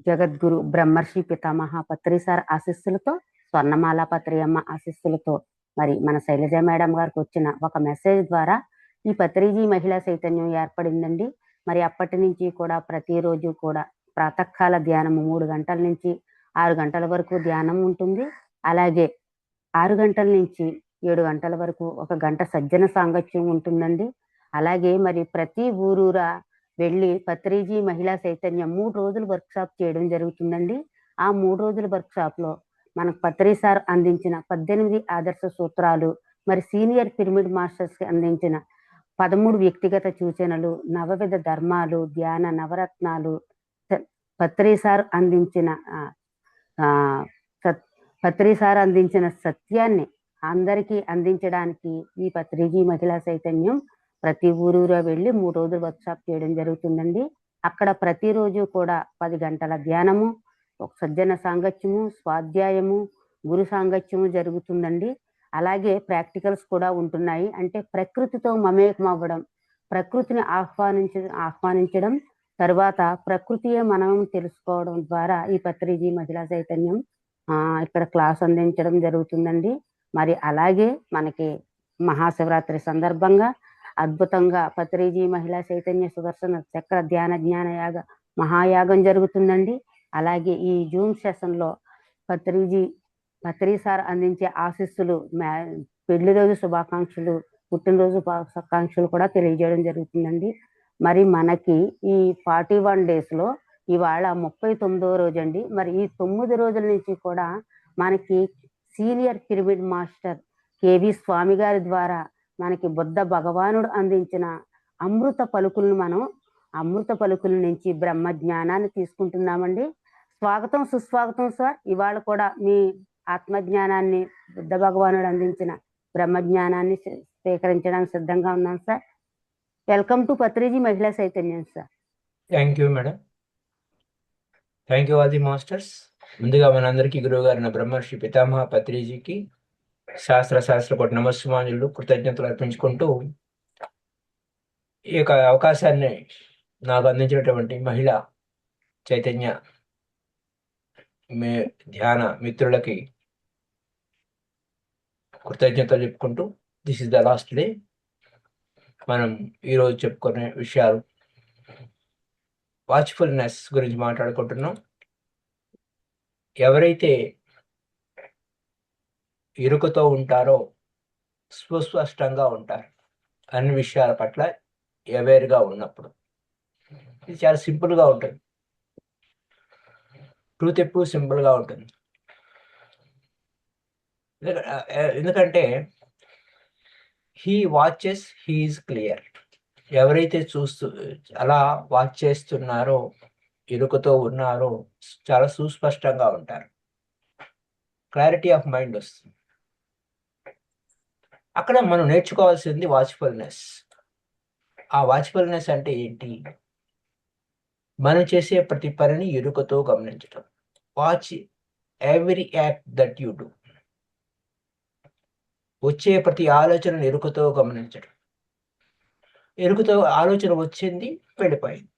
జగద్గురు బ్రహ్మర్షి పితామహ పత్రి సార్ ఆశీస్సులతో, స్వర్ణమాల పత్రి అమ్మ ఆశీస్సులతో మరి మన శైలజ మేడం గారికి వచ్చిన ఒక మెసేజ్ ద్వారా ఈ పత్రిజీ మహిళా చైతన్యం ఏర్పడిందండి. మరి అప్పటి నుంచి కూడా ప్రతిరోజు కూడా ప్రాతకాల ధ్యానము 3 గంటల నుంచి 6 గంటల వరకు ధ్యానం ఉంటుంది. అలాగే 6 గంటల నుంచి 7 గంటల వరకు 1 గంట సజ్జన సాంగత్యం ఉంటుందండి. అలాగే మరి ప్రతి ఊరూరా వెళ్ళి పత్రిజీ మహిళా చైతన్యం 3 రోజులు వర్క్షాప్ చేయడం జరుగుతుందండి. ఆ 3 రోజుల వర్క్షాప్‌లో మనకు పత్రి సార్ అందించిన 18 ఆదర్శ సూత్రాలు, మరి సీనియర్ పిరమిడ్ మాస్టర్స్‌కి అందించిన 13 వ్యక్తిగత సూచనలు, నవవిధ ధర్మాలు, ధ్యాన నవరత్నాలు, త పత్రి సార్ అందించిన ఆహ్, ఆహ్, సత్ పత్రి సార్ అందించిన సత్యాన్ని అందరికీ అందించడానికి ఈ పత్రిజీ మహిళా చైతన్యం ప్రతి ఊరూరా వెళ్ళి 3 రోజులు వర్క్షాప్ చేయడం జరుగుతుందండి. అక్కడ ప్రతిరోజు కూడా 10 గంటల ధ్యానము, ఒక సజ్జన సాంగత్యము, స్వాధ్యాయము, గురు సాంగత్యము జరుగుతుందండి. అలాగే ప్రాక్టికల్స్ కూడా ఉంటున్నాయి. అంటే ప్రకృతితో మమేకం అవ్వడం, ప్రకృతిని ఆహ్వానించడం, తరువాత ప్రకృతియే మనం తెలుసుకోవడం ద్వారా ఈ పత్రిజీ మహిళా చైతన్యం ఇక్కడ క్లాస్ అందించడం జరుగుతుందండి. మరి అలాగే మనకి మహాశివరాత్రి సందర్భంగా అద్భుతంగా పత్రిజీ మహిళా చైతన్య సుదర్శన చక్ర ధ్యాన జ్ఞాన యాగ మహాయాగం జరుగుతుందండి. అలాగే ఈ జూమ్ సెషన్‌లో పత్రి సార్ అందించే ఆశీస్సులు, పెళ్లి రోజు శుభాకాంక్షలు, పుట్టినరోజు శుభాకాంక్షలు కూడా తెలియజేయడం జరుగుతుందండి. మరి మనకి ఈ 41 డేస్‌లో ఇవాళ 39వ రోజండి. మరి ఈ 9 రోజుల నుంచి కూడా మనకి సీనియర్ పిరమిడ్ మాస్టర్ కేవి స్వామి గారి ద్వారా మనకి బుద్ధ భగవానుడు అందించిన అమృత పలుకుల నుంచి బ్రహ్మ జ్ఞానాన్ని తీసుకుంటున్నామండి. స్వాగతం, సుస్వాగతం సార్. ఇవాళ కూడా మీ ఆత్మజ్ఞానాన్ని, బుద్ధ భగవానుడు అందించిన బ్రహ్మ జ్ఞానాన్ని స్వీకరించడానికి సిద్ధంగా ఉన్నాం సార్. వెల్కమ్ టు పత్రిజీ మహిళా చైతన్యం sir. Thank you madam. Thank you all the masters. ముందుగా మనందరికీ గురువు గారిన బ్రహ్మర్షి పితామహ పత్రిజీకి శాస్త్ర కోటి నమస్సుమాంజులు, కృతజ్ఞతలు అర్పించుకుంటూ ఈ యొక్క అవకాశాన్ని నాకు అందించినటువంటి మహిళా చైతన్య ధ్యాన మిత్రులకి కృతజ్ఞతలు చెప్పుకుంటూ, this is the last day. మనం ఈరోజు చెప్పుకునే విషయాలు వాచ్ఫుల్నెస్ గురించి మాట్లాడుకుంటున్నాం. ఎవరైతే ఇరుకుతో ఉంటారో సుస్పష్టంగా ఉంటారు అన్ని విషయాల పట్ల అవేర్గా ఉన్నప్పుడు. ఇది చాలా సింపుల్గా ఉంటుంది. ట్రూత్ ఎప్పుడు సింపుల్గా ఉంటుంది. ఎందుకంటే he watches, he is clear. ఎవరైతే అలా వాచ్ చేస్తున్నారో, ఇరుకుతో ఉన్నారో చాలా సుస్పష్టంగా ఉంటారు. క్లారిటీ ఆఫ్ మైండ్ వస్తుంది. అక్కడ మనం నేర్చుకోవాల్సింది వాచ్ఫుల్నెస్. ఆ వాచ్ఫుల్నెస్ అంటే ఏంటి? మనం చేసే ప్రతి పనిని ఎరుకతో గమనించటం. Watch every act that you do. వచ్చే ప్రతి ఆలోచనను ఎరుకతో గమనించడం. ఎరుకతో ఆలోచన వచ్చింది, వెళ్ళిపోయింది.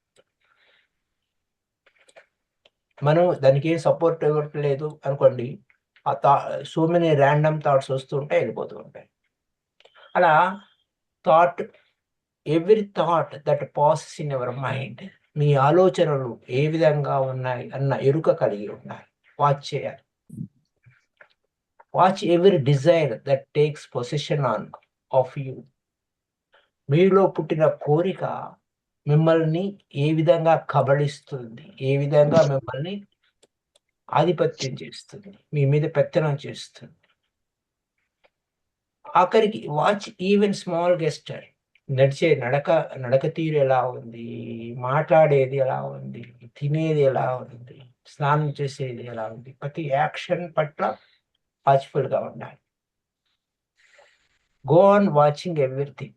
మనం దానికి ఏం సపోర్ట్ ఇవ్వట్లేదు అనుకోండి, సో మెనీ ర్యాండమ్ థాట్స్ వస్తూ ఉంటాయి, వెళ్ళిపోతూ ఉంటాయి. అలా every thought that passes in your mind, మీ ఆలోచనలు ఏ విధంగా ఉన్నాయి అన్న ఎరుక కలిగి ఉండాలి. వాచ్ చేయాలి. Watch every Dzire that takes possession of you. మీలో పుట్టిన కోరిక మిమ్మల్ని ఏ విధంగా కబళిస్తుంది, ఏ విధంగా మిమ్మల్ని ఆధిపత్యం చేస్తుంది, మీ మీద పెత్తనం చేస్తుంది. ఆఖరికి వాచ్ ఈవెన్ స్మాల్ గెస్టర్. నడిచే నడక తీరు ఎలా ఉంది, మాట్లాడేది ఎలా ఉంది, తినేది ఎలా ఉంది, స్నానం చేసేది ఎలా ఉంది, ప్రతి యాక్షన్ పట్ల వాచ్ఫుల్గా ఉండాలి. Go on watching everything.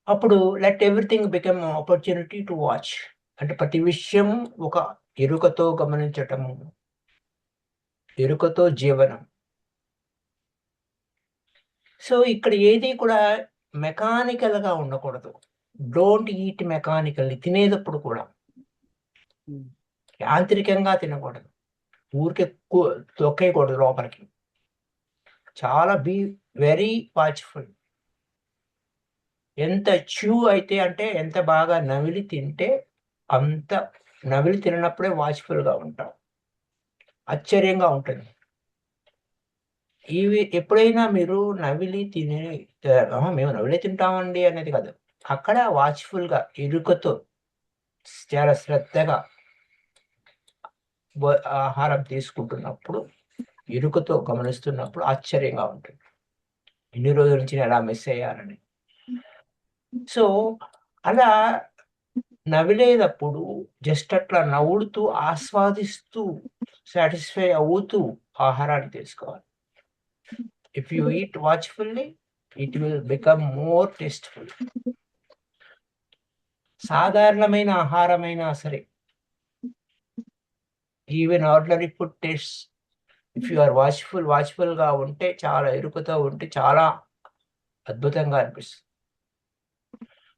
అప్పుడు let everything become opportunity to watch. అంటే ప్రతి విషయం ఒక ఎరుకతో గమనించటము, ఎరుకతో జీవనం. సో ఇక్కడ ఏది కూడా మెకానికల్గా ఉండకూడదు. Don't eat mechanically. తినేటప్పుడు కూడా యాంత్రికంగా తినకూడదు. ఊరికే తొక్కేయకూడదు లోపలికి. చాలా వెరీ వాచ్ఫుల్. ఎంత అయితే అంటే ఎంత బాగా నమిలి తింటే అంత నమిలి తిననప్పుడే వాచ్ఫుల్గా ఉంటాం. ఆశ్చర్యంగా ఉంటుంది. ఇవి ఎప్పుడైనా మీరు నవిలి మేము నవిలి తింటామండి అనేది కాదు. అక్కడ వాచ్ఫుల్గా ఇరుకతో చాలా శ్రద్ధగా ఆహారం తీసుకుంటున్నప్పుడు, ఇరుకతో గమనిస్తున్నప్పుడు ఆశ్చర్యంగా ఉంటుంది. ఇన్ని రోజుల నుంచి నేను ఎలా మిస్ అయ్యానని. సో అలా నవిలేటప్పుడు జస్ట్ అట్లా నవ్వుడుతూ, ఆస్వాదిస్తూ, సాటిస్ఫై అవుతూ ఆహారాన్ని తీసుకోవాలి. If you eat watchfully, it will become more tasteful. సాధారణమైన ఆహారమైనా సరే, even ordinary food taste, if you are వాచ్ఫుల్గా ఉంటే, చాలా ఎరుకతో ఉంటే చాలా అద్భుతంగా అనిపిస్తుంది.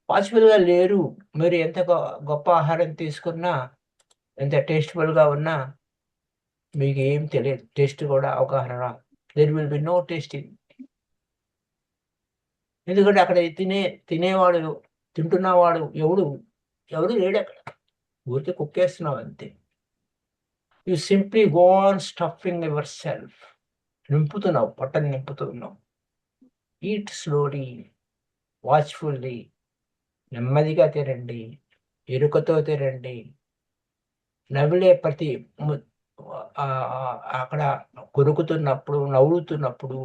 వాచ్ఫుల్గా లేరు, మీరు ఎంత గొప్ప ఆహారం తీసుకున్నా, ఎంత టేస్ట్ఫుల్గా ఉన్నా మీకు ఏం తెలియదు. టేస్ట్ కూడా అవగాహన రాదు. There will be no tasting. ఎందుకంటే అక్కడ తినేవాడు, తింటున్నవాడు ఎవడు లేడు అక్కడ. ఊరికే కుక్కేస్తున్నావు అంతే. You simply go on stuffing your self. నింపుతున్నావు, పొట్టని నింపుతున్నావు. ఈట్ స్లోలీ, వాచ్ఫుల్లీ, నెమ్మదిగా తినండి, ఎరుకతో తినండి. నవిలే ప్రతి అక్కడ కొరుకుతున్నప్పుడు, నవ్వుతున్నప్పుడు,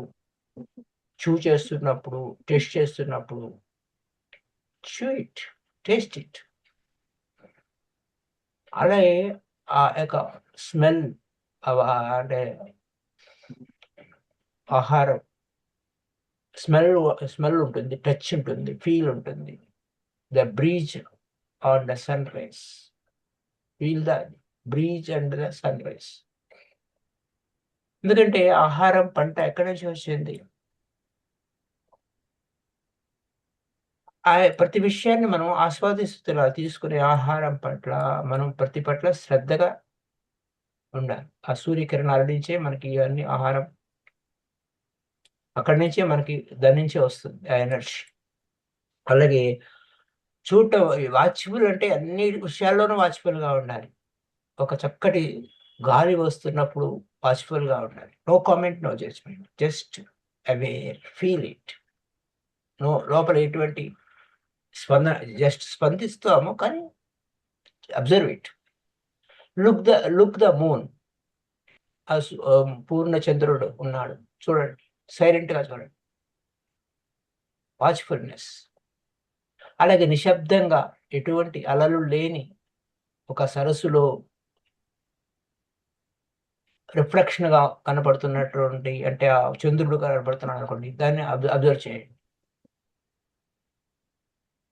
చేస్తున్నప్పుడు, టెస్ట్ చేస్తున్నప్పుడు, టేస్ట్ ఇట్. అలాగే ఆ యొక్క స్మెల్, అంటే ఆహారం స్మెల్ ఉంటుంది, టచ్ ఉంటుంది, ఫీల్ ఉంటుంది. The breeze on the sunrise, feel the breeze and the sunrise. ఎందుకంటే ఆహారం పంట ఎక్కడి నుంచి వచ్చింది? ప్రతి విషయాన్ని మనం ఆస్వాదిస్తున్నా తీసుకునే ఆహారం పట్ల మనం ప్రతి పట్ల శ్రద్ధగా ఉండాలి. ఆ సూర్యకిరణాల నుంచే మనకి ఇవన్నీ ఆహారం, అక్కడి నుంచే మనకి దాని నుంచే వస్తుంది ఆ ఎనర్జీ. అలాగే వాచ్ఫుల్ అంటే అన్ని విషయాల్లోనూ వాచ్ఫుల్గా ఉండాలి. ఒక చక్కటి గాలి వస్తున్నప్పుడు వాచ్ఫుల్గా ఉండాలి. No comment, no judgement, just aware, feel it. లోపల ఎటువంటి స్పందన, జస్ట్ స్పందిస్తాము కానీ observe it. Look the moon. పూర్ణ చంద్రుడు ఉన్నాడు, చూడండి, సైలెంట్గా చూడండి. వాచ్ఫుల్నెస్. అలాగే నిశ్శబ్దంగా, ఎటువంటి అలలు లేని ఒక సరస్సులో రిఫ్లెక్షన్గా కనపడుతున్నటువంటి, అంటే ఆ చంద్రుడు కనపడుతున్నాడు అనుకోండి, దాన్ని అబ్జర్వ్ చేయండి.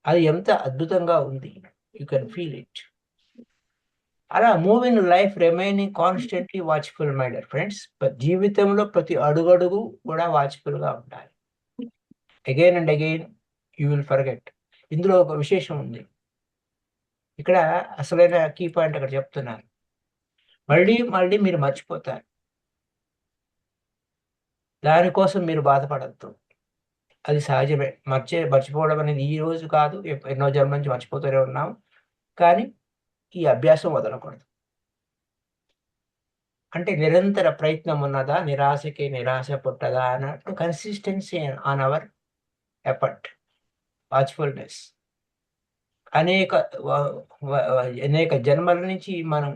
అది ఎంత అద్భుతంగా ఉంది. You can feel it. అలా move in life remaining constantly watchful my dear friends. జీవితంలో ప్రతి అడుగడుగు కూడా వాచ్ఫుల్గా ఉండాలి. Again and again you will forget. ఇందులో ఒక విశేషం ఉంది. ఇక్కడ అసలైన కీ పాయింట్ అక్కడ చెప్తున్నాను. మళ్ళీ మళ్ళీ మీరు మర్చిపోతారు. దానికోసం మీరు బాధపడద్దు. అది సహజమే. మర్చిపోవడం అనేది ఈ రోజు కాదు, ఎన్నో జన్మల నుంచి మర్చిపోతూనే ఉన్నాం. కానీ ఈ అభ్యాసం వదలకూడదు. అంటే నిరంతర ప్రయత్నం ఉన్నదా, నిరాశకి నిరాశ పుట్టదా అన్నట్టు consistency on hour effort, watchfulness. అనేక జన్మల నుంచి మనం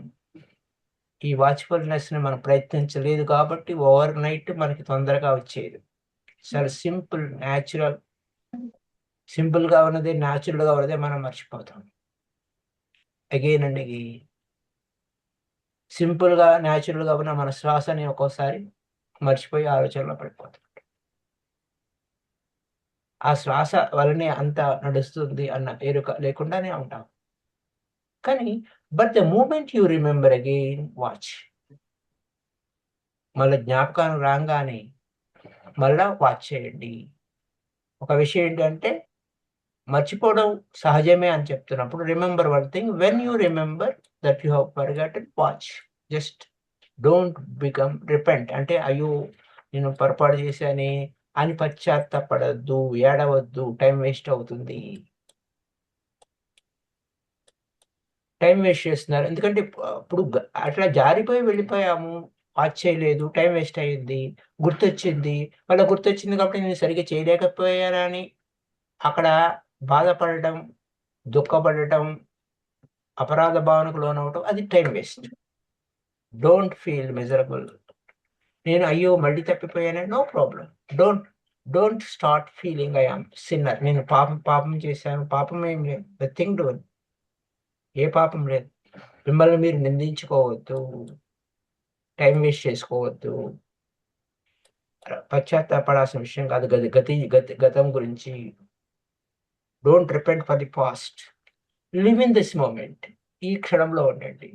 ఈ వాచ్ఫుల్నెస్ని మనం ప్రయత్నించలేదు కాబట్టి ఓవర్ నైట్ మనకి తొందరగా వచ్చేది. చాలా సింపుల్గా ఉన్నది, న్యాచురల్గా ఉన్నదే మనం మర్చిపోతాం. అగైన్ అండ్ అగైన్ సింపుల్గా, న్యాచురల్గా ఉన్న మన శ్వాసని ఒక్కోసారి మర్చిపోయి ఆలోచనలో పడిపోతాం. ఆ శ్వాస వలనే అంత నడుస్తుంది అన్న ఎరుక లేకుండానే ఉంటాం. కానీ but the moment you remember again watch. మళ్ళీ జ్ఞాపకాన్ని రాగానే మళ్ళా వాచ్ చేయండి. ఒక విషయం ఏంటంటే మర్చిపోవడం సహజమే అని చెప్తున్నప్పుడు remember one thing, when you remember that you have forgotten, watch. Just don't become repent, అంటే అయ్యో నేను పొరపాటు చేశానే అని పశ్చాత్తాపడద్దు, ఏడవద్దు, టైం వేస్ట్ అవుతుంది. టైం వేస్ట్ చేస్తున్నారు ఎందుకంటే ఇప్పుడు అట్లా జారిపోయి వెళ్ళిపోయాము, వాచ్ చేయలేదు, టైం వేస్ట్ అయ్యింది, గుర్తొచ్చింది, మళ్ళీ గుర్తొచ్చింది కాబట్టి నేను సరిగ్గా చేయలేకపోయానని అక్కడ బాధపడటం, దుఃఖపడటం, అపరాధ భావనకు లోనవటం, అది time waste. Don't feel miserable. నేను అయ్యో మళ్ళీ తప్పిపోయానే, no problem. Don't don't start feeling I am sinner. నేను పాపం చేశాను, పాపం ఏం లేదు, నథింగ్ డూన్, ఏ పాపం లేదు. మిమ్మల్ని మీరు నిందించుకోవద్దు, టైం వేస్ట్ చేసుకోవద్దు, పశ్చాత్తాపడాల్సిన విషయం కాదు. గతం గురించి. Don't repent for the past, live in this moment. ఈ క్షణంలో ఉండండి.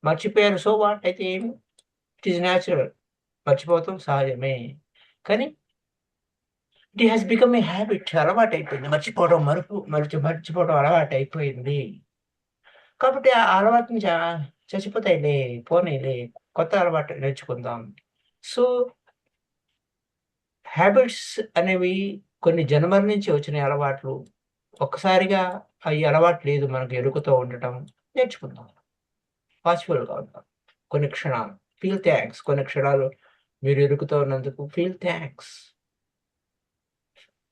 మర్చిపోయారు, సో వాట్, అయితే ఏమి, ఇట్ ఈస్ న్యాచురల్, మర్చిపోతాం సహజమే. కానీ it has become a habit, అలవాటు అయిపోయింది. మర్చిపోవడం, మర్చిపోవడం అలవాటు అయిపోయింది. కాబట్టి ఆ అలవాటుని చచ్చిపోతాయిలే, పోనీలే, కొత్త అలవాటు నేర్చుకుందాం. సో హ్యాబిట్స్ అనేవి కొన్ని జన్మల నుంచి వచ్చిన అలవాట్లు. ఒక్కసారిగా ఈ అలవాటు లేదు మనకు, ఎరుకతో ఉండటం నేర్చుకుందాం. వాచ్ఫుల్గా ఉందాం కొన్ని క్షణాలు. ఫీల్ థ్యాంక్స్, కొన్ని క్షణాలు మీరు ఎరుకుతో ఉన్నందుకు feel thanks.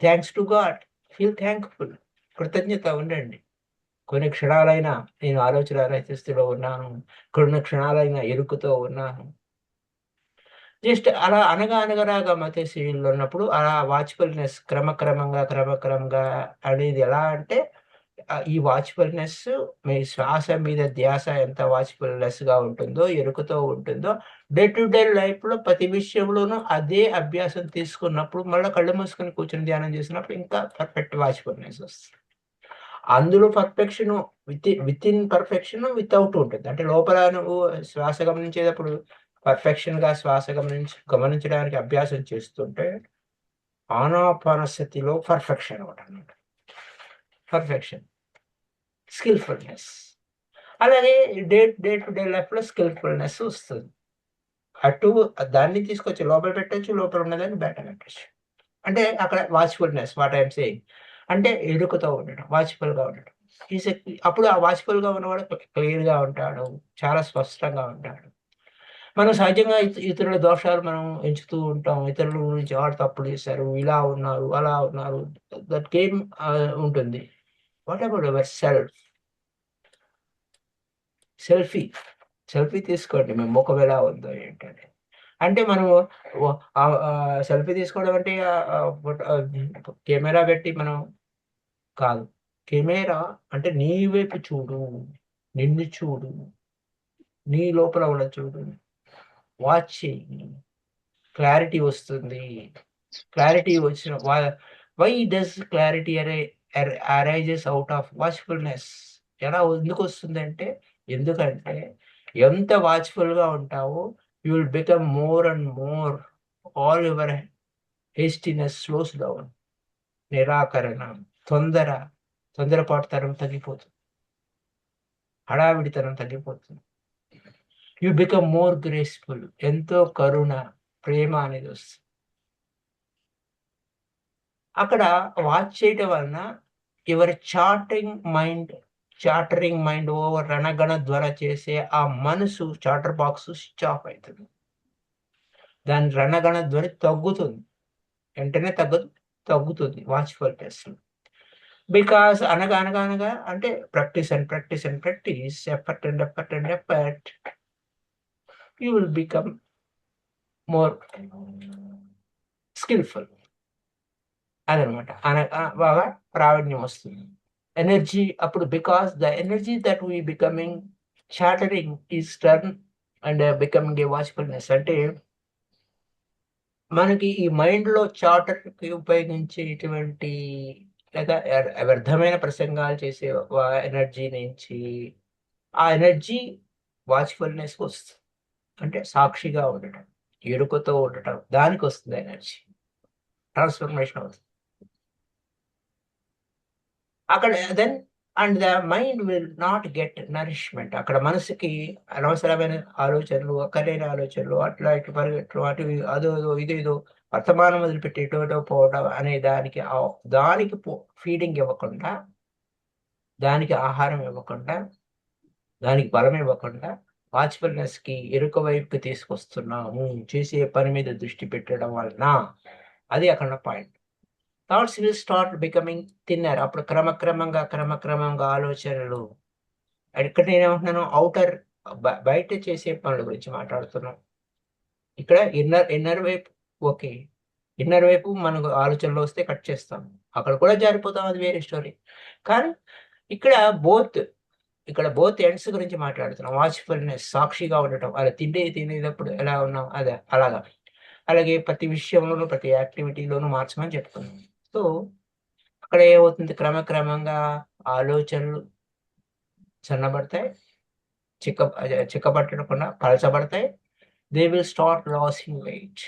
Thanks to God, feel thankful, కృతజ్ఞత ఉండండి. కొన్ని క్షణాలైనా నేను ఆలోచన రహితస్థితిలో ఉన్నాను, కొన్ని క్షణాలైనా ఎరుకుతో ఉన్నాను. జస్ట్ అలా అనగా మతేశీల్లో ఉన్నప్పుడు అలా వాచ్ఫుల్నెస్ క్రమక్రమంగా అనేది ఎలా అంటే, ఈ వాచ్ఫుల్నెస్ మీ శ్వాస మీద ధ్యాస ఎంత వాచ్ఫుల్నెస్గా ఉంటుందో, ఎరుకుతో ఉంటుందో, డే టు డే లైఫ్లో ప్రతి విషయంలోనూ అదే అభ్యాసం తీసుకున్నప్పుడు, మళ్ళీ కళ్ళు మూసుకొని కూర్చొని ధ్యానం చేసినప్పుడు ఇంకా పర్ఫెక్ట్ వాచ్ఫుల్నెస్ వస్తుంది. అందులో perfection, with in perfection, without ఉంటుంది. అంటే లోపల నువ్వు శ్వాస గమనించేటప్పుడు పర్ఫెక్షన్గా శ్వాస గమనించడానికి అభ్యాసం చేస్తుంటే, ఆనాపాన స్థితిలో పర్ఫెక్షన్ ఒకటి, పర్ఫెక్షన్, స్కిల్ఫుల్నెస్. అలాగే డే టు డే లైఫ్లో స్కిల్ఫుల్నెస్ వస్తుంది. అటు దాన్ని తీసుకొచ్చి లోపల పెట్టొచ్చు, లోపల ఉన్నదాన్ని బయట పెట్టచ్చు. అంటే అక్కడ వాచ్ఫుల్నెస్, వాట్ ఐఎమ్ సేయింగ్, అంటే ఎరుకతో ఉండడం, వాచ్ఫుల్గా ఉండడం. అప్పుడు ఆ వాచ్ఫుల్గా ఉన్నవాడు క్లియర్గా ఉంటాడు, చాలా స్పష్టంగా ఉంటాడు. మనం సహజంగా ఇతరుల దోషాలు మనం ఎంచుతూ ఉంటాం. ఇతరుల గురించి వాడు తప్పులు చేశారు, ఇలా ఉన్నారు, అలా ఉన్నారు, దట్ గేమ్ ఉంటుంది. What about your self? Selfie తీసుకోండి, మీ ముఖం ఎలా ఉందో ఏంటని. అంటే మనము సెల్ఫీ తీసుకోవడం అంటే కెమెరా పెట్టి మనం కాదు. కెమెరా అంటే నీ వైపు చూడు, నిన్ను చూడు, నీ లోపల ఉన్న చూడు, వాచ్ చెయ్యి, క్లారిటీ వస్తుంది. క్లారిటీ వచ్చిన why does clarity arises out of watchfulness? ఎందుకు వస్తుందంటే, ఎందుకంటే ఎంత వాచ్ఫుల్గా ఉంటావో you will become more and more, all your hastiness slows down. నిరాకరణ, తొందరపాటుతనం తగ్గిపోతుంది, హడావిడితనం తగ్గిపోతుంది. యూ బికమ్ మోర్ గ్రేస్ఫుల్, ఎంతో కరుణ, ప్రేమ అనేది వస్తుంది. అక్కడ వాచ్ చేయటం వలన యువర్ చాటరింగ్ మైండ్ ఓవర్ రణగణ ద్వారా చేసే ఆ మనసు చాటర్ బాక్స్ స్విచ్ ఆఫ్ అవుతుంది. దాని రణగణ ధ్వని తగ్గుతుంది, వెంటనే తగ్గుతుంది వాచ్ఫుల్నెస్. బికాస్ అనగా అంటే practice and practice, effort, you will become more skilful. అదనమాట. బాగా ప్రావీణ్యం వస్తుంది. ఎనర్జీ అప్పుడు, because the energy that we becoming chattering is turn and becoming a watchfulness. అంటే మనకి ఈ మైండ్లో చాటర్కి ఉపయోగించేటువంటి లేదా వ్యర్థమైన ప్రసంగాలు చేసే ఎనర్జీ నుంచి ఆ ఎనర్జీ వాచ్ఫుల్నెస్కి వస్తుంది. అంటే సాక్షిగా ఉండటం, ఎరుకతో ఉండటం, దానికి వస్తుంది ఎనర్జీ, ట్రాన్స్ఫర్మేషన్ అవుతుంది. అక్కడ then and the mind will not get nourishment. అక్కడ మనసుకి అనవసరమైన ఆలోచనలు, అక్కర్లేని ఆలోచనలు, అట్లా ఇటు పరిగెట్టడం, అటు అదో ఇదేదో వర్తమానం వదిలిపెట్టి ఎటో పోవడం అనే దానికి ఫీడింగ్ ఇవ్వకుండా, దానికి ఆహారం ఇవ్వకుండా, దానికి బలం ఇవ్వకుండా వాచ్ఫుల్నెస్కి ఎరుక వైపుకి తీసుకొస్తున్నాము చేసే పని మీద దృష్టి పెట్టడం వలన. అది అక్కడ point. Thoughts will start becoming thinner. అప్పుడు క్రమక్రమంగా ఆలోచనలు. ఇక్కడ నేనేమంటున్నాను, అవుటర్ బయట చేసే పనుల గురించి మాట్లాడుతున్నాం. ఇక్కడ ఇన్నర్ వైపు ఓకే, ఇన్నర్ వైపు మనకు ఆలోచనలు వస్తే కట్ చేస్తాం, అక్కడ కూడా జారిపోతాం, అది వేరే స్టోరీ. కానీ ఇక్కడ బోత్ ఎండ్స్ గురించి మాట్లాడుతున్నాం. వాచ్ఫుల్నెస్, సాక్షిగా ఉండటం, అలా తినేటప్పుడు ఎలా ఉన్నాం అదే అలాగా. అలాగే ప్రతి విషయంలోనూ ప్రతి యాక్టివిటీలోనూ మార్చమని చెప్తున్నాం. సో అక్కడ ఏమవుతుంది, క్రమక్రమంగా ఆలోచనలు సన్నబడతాయి, చిక్కబట్టకుండా పలచబడతాయి. They will start losing weight.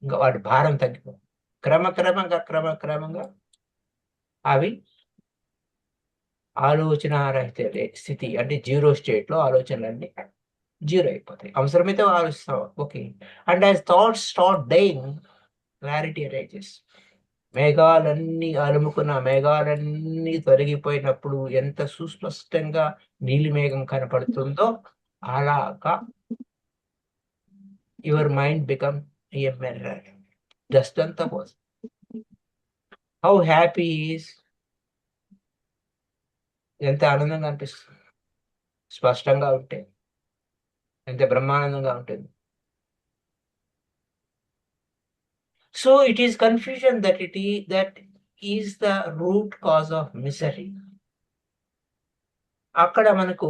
ఇంకా వాటి భారం తగ్గిపోతుంది. క్రమక్రమంగా అవి ఆలోచన రహిత స్థితి, అంటే జీరో స్టేట్లో ఆలోచనలన్నీ జీరో అయిపోతాయి. అవసరమైతే ఆలోచిస్తాం, okay. And as thoughts start dying, clarity arises. మేఘాలన్నీ తొలగిపోయినప్పుడు ఎంత సుస్పష్టంగా నీలి మేఘం కనపడుతుందో అలాగా your mind become a mirror. Dust అంతా పోతుంది. హౌ హ్యాపీ ఈస్, ఎంత ఆనందంగా అనిపిస్తుంది స్పష్టంగా ఉంటే, ఎంత బ్రహ్మానందంగా ఉంటుంది. So it is confusion that is the root cause of misery. అక్కడ మనకు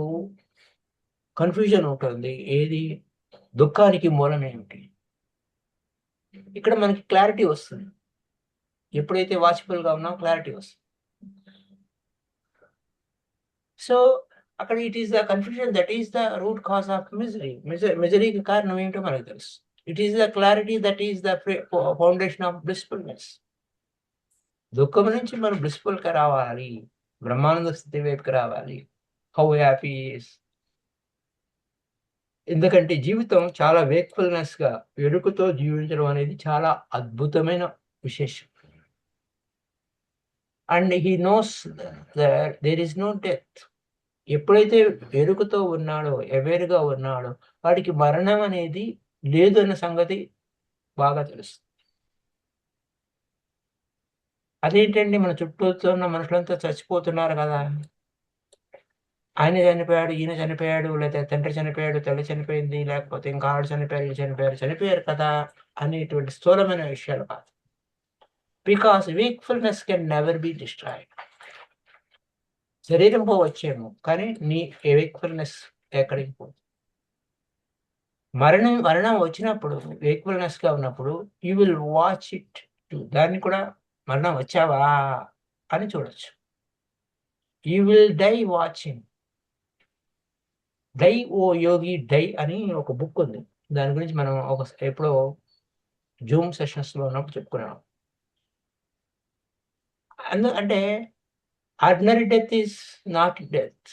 కన్ఫ్యూజన్ ఉంటుంది, ఏది దుఃఖానికి మూలం ఏమిటి. ఇక్కడ మనకి క్లారిటీ వస్తుంది. ఎప్పుడైతే వాచ్ఫుల్గా ఉన్నాం క్లారిటీ వస్తుంది. సో అక్కడ it is the confusion that is the root cause of మిజరీకి కారణం ఏమిటో మనకు తెలుసు. It is the clarity that is the foundation of blissfulness. దుఃఖం నుంచి మనం బ్లిస్ఫుల్గా రావాలి, బ్రహ్మానంద స్థితి వైపుకి రావాలి. హౌ హ్యాపీ ఈస్, ఎందుకంటే జీవితం చాలా వేక్ఫుల్నెస్గా ఎరుకతో జీవించడం అనేది చాలా అద్భుతమైన విశేషం. And he knows that there is no death. ఎప్పుడైతే ఎరుకతో ఉన్నాడో, అవేర్గా ఉన్నాడో, వాడికి మరణం అనేది లేదు అన్న సంగతి బాగా తెలుస్తుంది. అదేంటండి, మన చుట్టూ ఉన్న మనుషులంతా చచ్చిపోతున్నారు కదా, ఆయన చనిపోయాడు, ఈయన చనిపోయాడు, లేదా తండ్రి చనిపోయాడు, తల్లి చనిపోయింది, లేకపోతే ఇంకా ఆడు చనిపోయారు కదా అనేటువంటి స్థూలమైన విషయాలు కాదు. Because watchfulness can never be destroyed. శరీరం పోవచ్చేమో, కానీ నీ వేక్ఫుల్నెస్ ఎక్కడికి పోదు. మరణం వచ్చినప్పుడు వేక్ఫుల్నెస్గా ఉన్నప్పుడు యూ విల్ వాచ్ ఇట్. దాన్ని కూడా మరణం వచ్చావా అని చూడొచ్చు. You will die watching. Die O yogi die అని ఒక బుక్ ఉంది. దాని గురించి మనం ఎప్పుడో జూమ్ సెషన్స్లో ఉన్నప్పుడు చెప్పుకున్నాం. అంటే ordinary death is not death.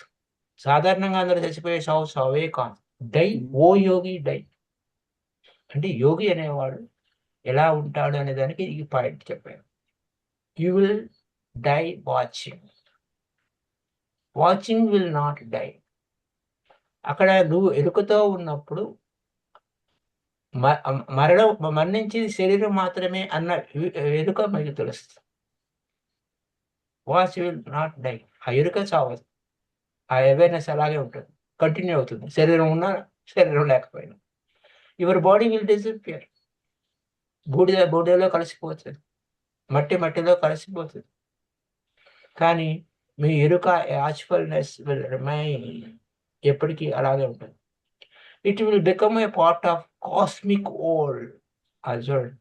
సాధారణంగా అందరూ చచ్చిపోయే అవే కాదు. డై ఓ యోగి డై అంటే యోగి అనేవాడు ఎలా ఉంటాడు అనే దానికి ఈ పాయింట్ చెప్పాను. You will die watching. Watching will not die. అక్కడ నువ్వు ఎరుకతో ఉన్నప్పుడు మరణించి శరీరం మాత్రమే అన్న ఎరుక మీకు తెలుస్తుంది. Watch will not die. ఆ ఎరుక చావదు, ఆ అవేర్నెస్ అలాగే ఉంటుంది, కంటిన్యూ అవుతుంది. శరీరం ఉన్నా శరీరం లేకపోయినా యువర్ బాడీ విల్ డిసపియర్. బూడిదలో కలిసిపోతుంది, మట్టిలో కలిసిపోతుంది. కానీ మీ ఎరుక వాచ్ఫుల్నెస్ విల్ రిమైన్, ఎప్పటికీ అలాగే ఉంటుంది. It will become a part of cosmic world. అది చూడండి,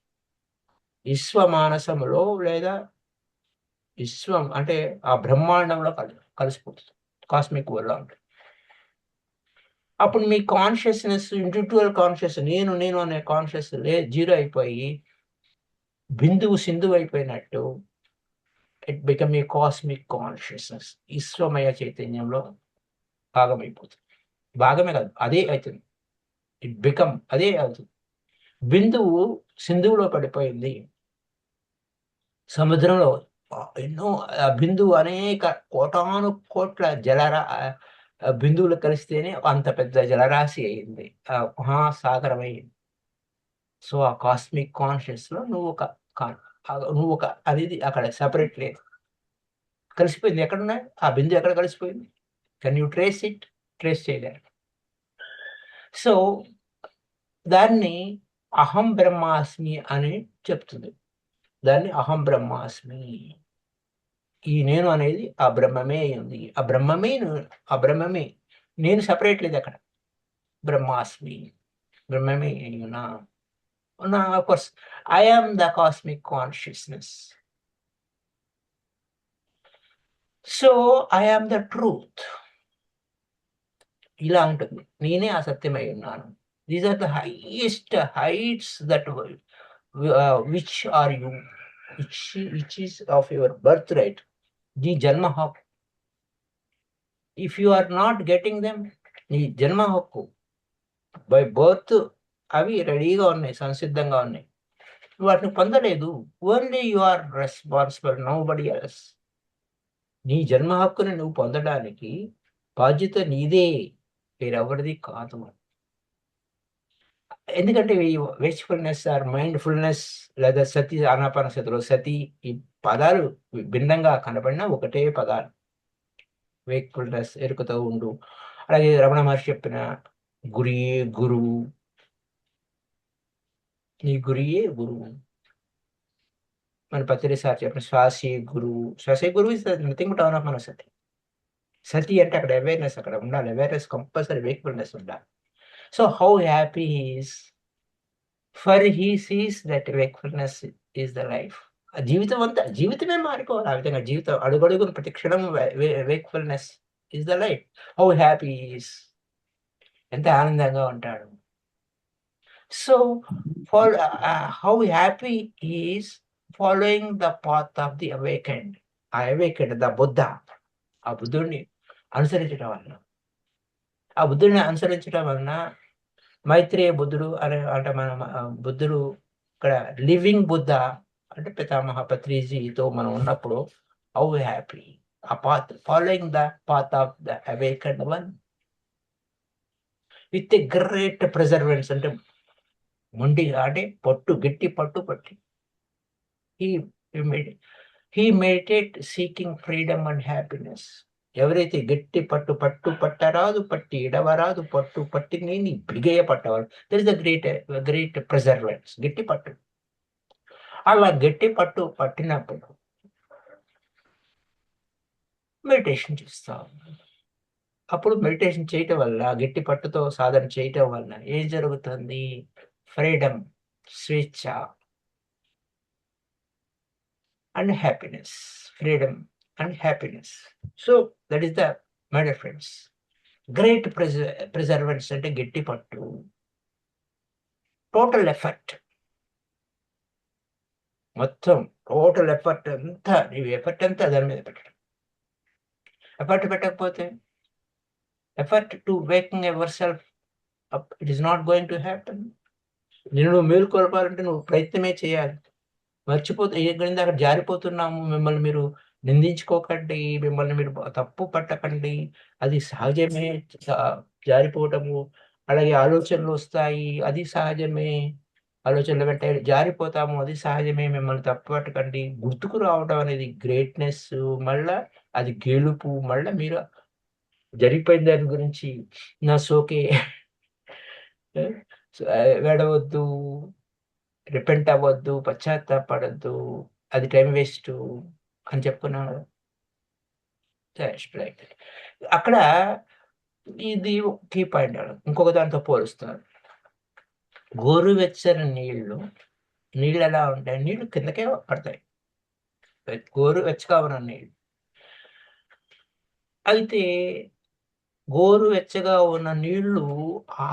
విశ్వమానసములో లేదా విశ్వం అంటే ఆ బ్రహ్మాండంలో కలిసిపోతుంది, కాస్మిక్ వరల్డ్ అంటే. అప్పుడు మీ కాన్షియస్నెస్, ఇండివిజువల్ కాన్షియస్, నేను అనే కాన్షియస్ జీరో అయిపోయి బిందువు సింధువు అయిపోయినట్టు it become a cosmic consciousness. ఈశ్వమయ చైతన్యంలో భాగమైపోతుంది. భాగమే కాదు, అదే అవుతుంది. ఇట్ బికమ్ అదే అవుతుంది. బిందువు సింధువులో పడిపోయింది, సముద్రంలో ఎన్నో బిందువు అనేక కోటాను కోట్ల బిందువులు కలిస్తేనే అంత పెద్ద జలరాశి అయింది, మహాసాగరం అయింది. సో ఆ కాస్మిక్ కాన్షియస్ లో నువ్వు ఒక అనేది అక్కడ సెపరేట్ లేదు, కలిసిపోయింది. ఎక్కడున్నాయి ఆ బిందు, ఎక్కడ కలిసిపోయింది? Can you trace it? Trace చేయలేరు. సో దాన్ని అహం బ్రహ్మాస్మి అని చెప్తుంది. దాన్ని అహం బ్రహ్మాస్మి, ఈ నేను అనేది ఆ బ్రహ్మమే ఉంది. ఆ బ్రహ్మమే నేను సపరేట్ లేదు అక్కడ. బ్రహ్మాస్మి, బ్రహ్మమే అయ్యున్నా. Of course, I am the cosmic consciousness. So I am the truth. ఇలా ఉంటుంది. నేనే ఆ సత్యమై ఉన్నాను. These are the highest heights that which are you, which is of your birth right, నీ జన్మ హక్కు. If you are not getting them, నీ జన్మ హక్కు బై బర్త్ అవి రెడీగా ఉన్నాయి, సంసిద్ధంగా ఉన్నాయి, వాటిని పొందలేదు. Only you are responsible, nobody else. నీ జన్మ హక్కుని నువ్వు పొందడానికి బాధ్యత నీదే, వేరెవరిది కాదు. ఎందుకంటే ఈ వేస్ట్ఫుల్నెస్ ఆర్ మైండ్ఫుల్నెస్ లేదా సతి, ఆనాపానసతిలో సతి, ఈ పదాలు భిన్నంగా కనబడినా ఒకటే పదాలు. వేక్ఫుల్నెస్, ఎరుకతో ఉండు. అలాగే రమణ మహర్షి చెప్పిన గురియే గురువు, నీ గురియే గురువు. మన పత్రి సార్ చెప్పిన శ్వాసే గురువు. శ్వాసే గురువు ఇస్ నథింగ్ బట్ ఆనాపానసతి. సతి అంటే అక్కడ అవేర్నెస్ అక్కడ ఉండాలి. అవేర్నెస్ కంపల్సరీ, వేక్ఫుల్నెస్ ఉండాలి. So how happy is, for he sees that wakefulness is the life. జీవితం అంతా, జీవితమే మారిపోవాలి ఆ విధంగా. జీవితం అడుగడుగున ప్రతి క్షణం wakefulness is the life. How happy is, ఎంత ఆనందంగా ఉంటాడు. So far how happy is following the path of the awakened. ఆ అవేకెండ్ ద బుద్ధ, ఆ బుద్ధుడిని అనుసరించడం వలన, ఆ బుద్ధుడిని అనుసరించడం వలన మైత్రేయ బుద్ధుడు అంటే మన బుద్ధుడు ఇక్కడ లివింగ్ బుద్ధ అంటే పితామహ పత్రిజీతో మనం ఉన్నప్పుడు హౌ హ్యాపీ. ఆ path, following the path of the awakened one with a great perseverance, అంటే మొండి అంటే గట్టి పట్టి he meditate seeking freedom and happiness. ఎవరైతే గట్టి పట్టరాదు, పట్టి ఇడవరాదు, పట్టిని నీ బిగయ పట్టవాడు. There is the great perseverance, గట్టి పట్టు. అలా గట్టి పట్టినప్పుడు మెడిటేషన్ చేస్తాం. అప్పుడు మెడిటేషన్ చేయటం వల్ల, గట్టి పట్టుతో సాధన చేయటం వల్ల ఏం జరుగుతుంది? ఫ్రీడమ్, స్వేచ్ఛ and happiness. Freedom and happiness. So that is the my dear friends great perseverance అంటే గట్టి పట్టు. టోటల్ ఎఫర్ట్, మొత్తం టోటల్ ఎఫర్ట్ అంతా, నీ ఎఫర్ట్ అంతా దాని మీద పెట్టడం. ఎఫర్ట్ పెట్టకపోతే, effort to waking ever self up, it is not going to happen. నువ్వు మేలుకొల్పాలంటే నువ్వు ప్రయత్నమే చేయాలి. ఎక్కడింది అక్కడ జారిపోతున్నాము, మిమ్మల్ని మీరు నిందించుకోకండి, మిమ్మల్ని మీరు తప్పు పట్టకండి. అది సహజమే జారిపోవటము. అలాగే ఆలోచనలు వస్తాయి, అది సహజమే. ఆలోచనలు వెంట జారిపోతాము, అది సహజమే. మిమ్మల్ని తప్పు పట్టకండి. గుర్తుకు రావడం అనేది గ్రేట్నెస్. మళ్ళా అది గెలుపు. మళ్ళా మీరు జరిగిపోయిన దాని గురించి నా సోకే వెడవద్దు, రిపెంట్ అవ్వద్దు, పశ్చాత్తాపడద్దు, అది టైం వేస్ట్ అని చెప్పుకున్నాను. అక్కడ ఇది కీ పాయింట్. ఇంకొక దాంతో పోలుస్తారు. గోరువెచ్చని నీళ్ళు ఎలా ఉంటాయి? నీళ్లు కిందకే పడతాయి, గోరువెచ్చగా ఉన్న నీళ్ళు. అయితే గోరువెచ్చగా ఉన్న నీళ్లు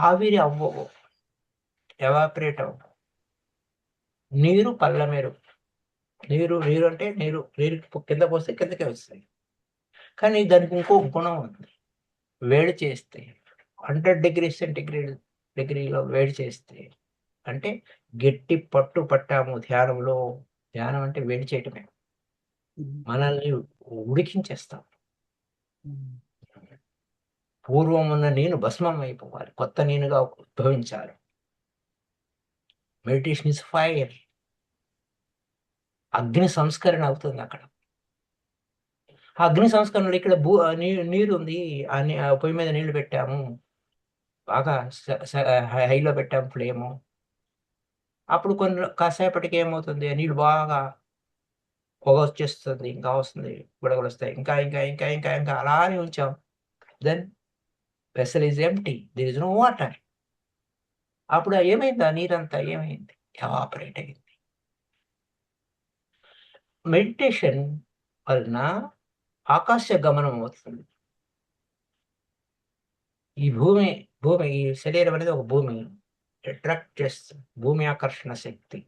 ఆవిరి అవ్వవు, ఎవాపరేట్ అవ్వవు. నీరు పల్లమెరు. నీరు అంటే నీరు కింద పోస్తే కిందకే వస్తాయి. కానీ దానికి ఇంకో గుణం ఉంది. వేడి చేస్తే 100 డిగ్రీలో వేడి చేస్తే అంటే గట్టి పట్టు పట్టాము ధ్యానంలో. ధ్యానం అంటే వేడి చేయటమే. మనల్ని ఉడికించేస్తాం. పూర్వం ఉన్న నేను భస్మం అయిపోవాలి, కొత్త నేనుగా ఉద్భవించాలి. Meditation is fire. అగ్ని సంస్కరణ అవుతుంది అక్కడ. ఆ అగ్ని సంస్కరణలో ఇక్కడ నీరు ఉంది. ఆ పొయ్యి మీద నీళ్లు పెట్టాము, బాగా హైలో పెట్టాము ఫ్లేము. అప్పుడు కాసేపటికి ఏమవుతుంది, నీళ్ళు బాగా పొగ వచ్చేస్తుంది, ఇంకా వస్తుంది, బుడగలు వస్తాయి, ఇంకా ఇంకా ఇంకా ఇంకా ఇంకా అలానే ఉంచాం. Then vessel is empty, there is no water. అప్పుడు ఏమైంది, ఆ నీరంతా ఏమైంది, ఎవాపరేట్ అయింది. మెడిటేషన్ వలన ఆకాశ గమనం అవుతుంది. ఈ ఈ శరీరం అనేది ఒక భూమి అట్రాక్ట్ చేస్తుంది, భూమి ఆకర్షణ శక్తి.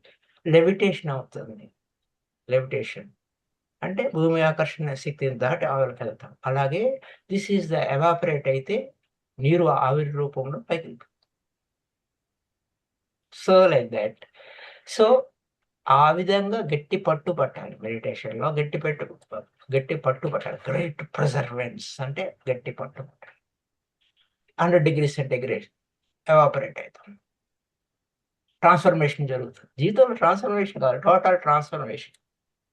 లెవిటేషన్ అవుతుంది. లెవిటేషన్ అంటే భూమి ఆకర్షణ శక్తిని దాటి ఆవిరికి వెళ్తాం. అలాగే దిస్ ఈజ్ ద ఎవాపరేట్ అయితే నీరు ఆవిరి రూపంలో పైకి. So like that. సో ఆ విధంగా గట్టి పట్టు పట్టాలి. మెడిటేషన్లో గట్టి పట్టు పట్టాలి. గ్రేట్ ప్రిజర్వెన్స్ అంటే గట్టి పట్టు పట్టాలి. 100 డిగ్రీ సెంటిగ్రేడ్ ఎవాపరేట్ అవుతాం. ట్రాన్స్ఫర్మేషన్ జరుగుతుంది. జీవితంలో ట్రాన్స్ఫర్మేషన్ కాదు, టోటల్ ట్రాన్స్ఫర్మేషన్.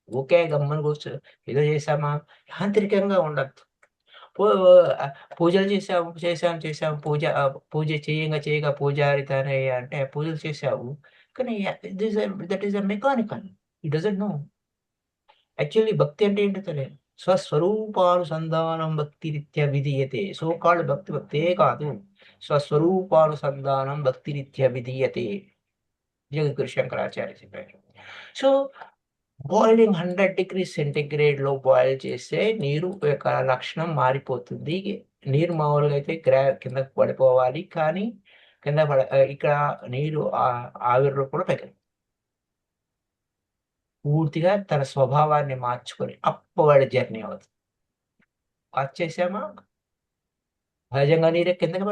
ఊకే గమ్మని కూర్చో ఏదో చేసామా, యాంత్రికంగా ఉండద్దు. పూజలు చేసాము. పూజ చేయగా పూజారి తనే అంటే పూజలు చేసావు, కానీ that is a mechanical. It doesn't know. Actually భక్తి అంటే ఏంటో తెలియదు. స్వస్వరూపానుసంధానం భక్తిరీత్యా విధీయతే. సో కాల్డ్ భక్తే కాదు, స్వస్వరూపానుసంధానం భక్తిరీత్యా విధీయతే. జగద్గురు శంకరాచార్య చెప్పారు. సో బాయిలింగ్ 100 డిగ్రీ సెంటిగ్రేడ్లో బాయిల్ చేస్తే నీరు యొక్క లక్షణం మారిపోతుంది. నీరు మామూలుగా అయితే కిందకు పడిపోవాలి, కానీ ఇక్కడ నీరు ఆవిరిలో కూడా పైకి పూర్తిగా తన స్వభావాన్ని మార్చుకొని అప్వర్డ్ జర్నీ అవుతుంది. వచ్చేసామా సహజంగా నీరే కిందకు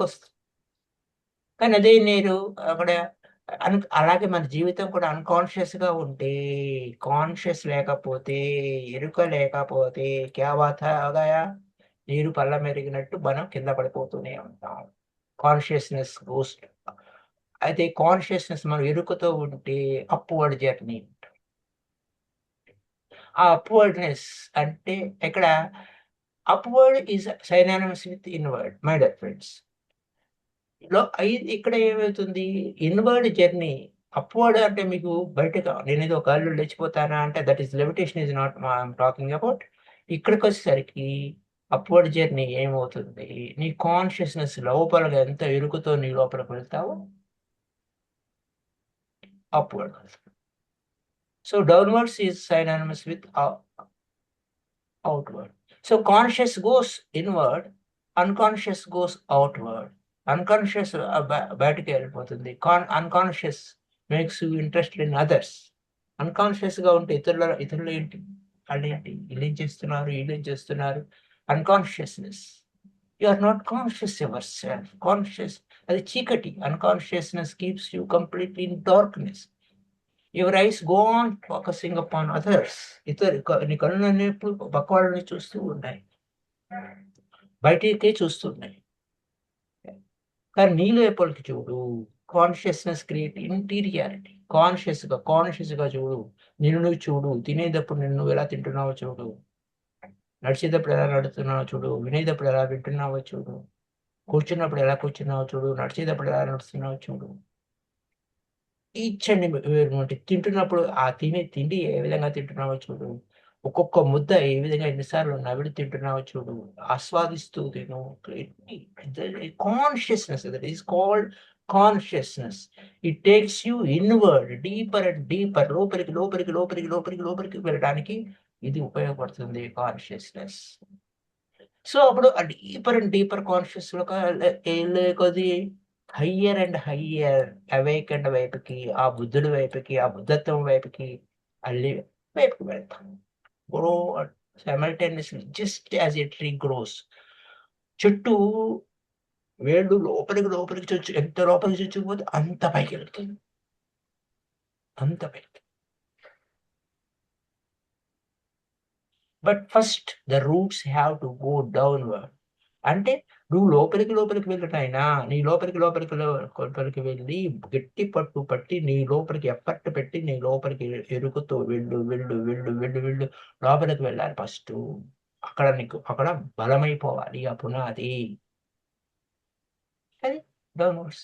వస్తుంది. కానీ అదే నీరు అక్కడ అలాగే మన జీవితం కూడా అన్కాన్షియస్గా ఉంటే, కాన్షియస్ లేకపోతే, ఎరుక లేకపోతే క్యా బాత్ హై, నీరు పళ్ళ మెరిగినట్టు మనం కింద పడిపోతూనే ఉంటాం. Consciousness ghost. అయితే కాన్షియస్నెస్ మనం ఎరుకతో ఉంటే అప్వర్డ్ జర్నీ. ఆ అప్వర్డ్నెస్ అంటే ఇక్కడ upward is synonymous with inward, my dear friends. ఇక్కడ ఏమవుతుంది, ఇన్వర్డ్ జర్నీ. అప్వర్డ్ అంటే మీకు బయటగా నేనేదో గాల్లో లేచిపోతానా అంటే that is levitation is not talking about. ఇక్కడికి వచ్చేసరికి అప్వర్డ్ జర్నీ ఏమవుతుంది, నీ కాన్షియస్నెస్ లోపలగా ఎంత ఎరుకుతో నీ లోపలికి వెళ్తావో upward. So downwards is synonymous with outward. So conscious goes inward, unconscious goes outward. Unconscious బయటికి వెళ్ళిపోతుంది. Unconscious makes you interested in others. Unconscious గా ఉంటే ఇతరులు ఏంటి, వాళ్ళు ఏంటి, వీళ్ళేం చేస్తున్నారు. Unconsciousness. You are not conscious yourself. Conscious అది చీకటి. Unconsciousness keeps you completely in darkness. Your eyes go on focusing upon others. నీ కళ్ళన్నీ ఎప్పుడు పక్క వాళ్ళని చూస్తూ ఉన్నాయి, బయటికే చూస్తున్నాయి. కానీ నీ లోపలికి చూడు. Consciousness create interiority. కాన్షియస్గా చూడు. నిన్ను చూడు. తినేటప్పుడు నిన్ను ఎలా తింటున్నావో చూడు. నడిచేటప్పుడు ఎలా నడుస్తున్నావో చూడు. వినేటప్పుడు ఎలా వింటున్నావో చూడు. కూర్చున్నప్పుడు ఎలా కూర్చున్నావో చూడు. నడిచేటప్పుడు ఎలా నడుస్తున్నావో చూడు. ఇచ్చండి తింటున్నప్పుడు ఆ తిండి ఏ విధంగా తింటున్నావో చూడు. ఒక్కొక్క ముద్ద ఏ విధంగా ఎన్నిసార్లు నవిలి తింటున్నావో చూడు. ఆస్వాదిస్తూ తిను. Consciousness, that is called consciousness. It takes you inward, deeper and deeper. లోపలికి వెళ్ళడానికి ఇది ఉపయోగపడుతుంది కాన్షియస్నెస్. సో అప్పుడు డీపర్ అండ్ డీపర్ కాన్షియస్ లో కొద్ది హయ్యర్ అండ్ హయ్యర్ అవేకెండ్ వైపుకి, ఆ బుద్ధుడి వైపుకి, ఆ బుద్ధత్వం వైపుకి, అల్లి వైపుకి వెళ్తాం. Grow simultaneously just as a tree grows. చెట్టు వేళ్ళు లోపలికి ఎంత లోపలికి చొచ్చుకుపోతే అంత పైకెళ్తుంది. అంత పైకి. But first the roots have to go downward. అంటే నువ్వు లోపలికి వెళ్ళు నాయనా. నీ లోపలికి వెళ్ళి గట్టి పట్టు పట్టి నీ లోపలికి ఎఫర్ట్ పెట్టి నీ లోపలికి ఎరుకుతూ వెళ్ళు. లోపలికి వెళ్ళాలి ఫస్టు. అక్కడ బలమైపోవాలి ఆ పునాది. అది డౌన్‌వర్డ్స్.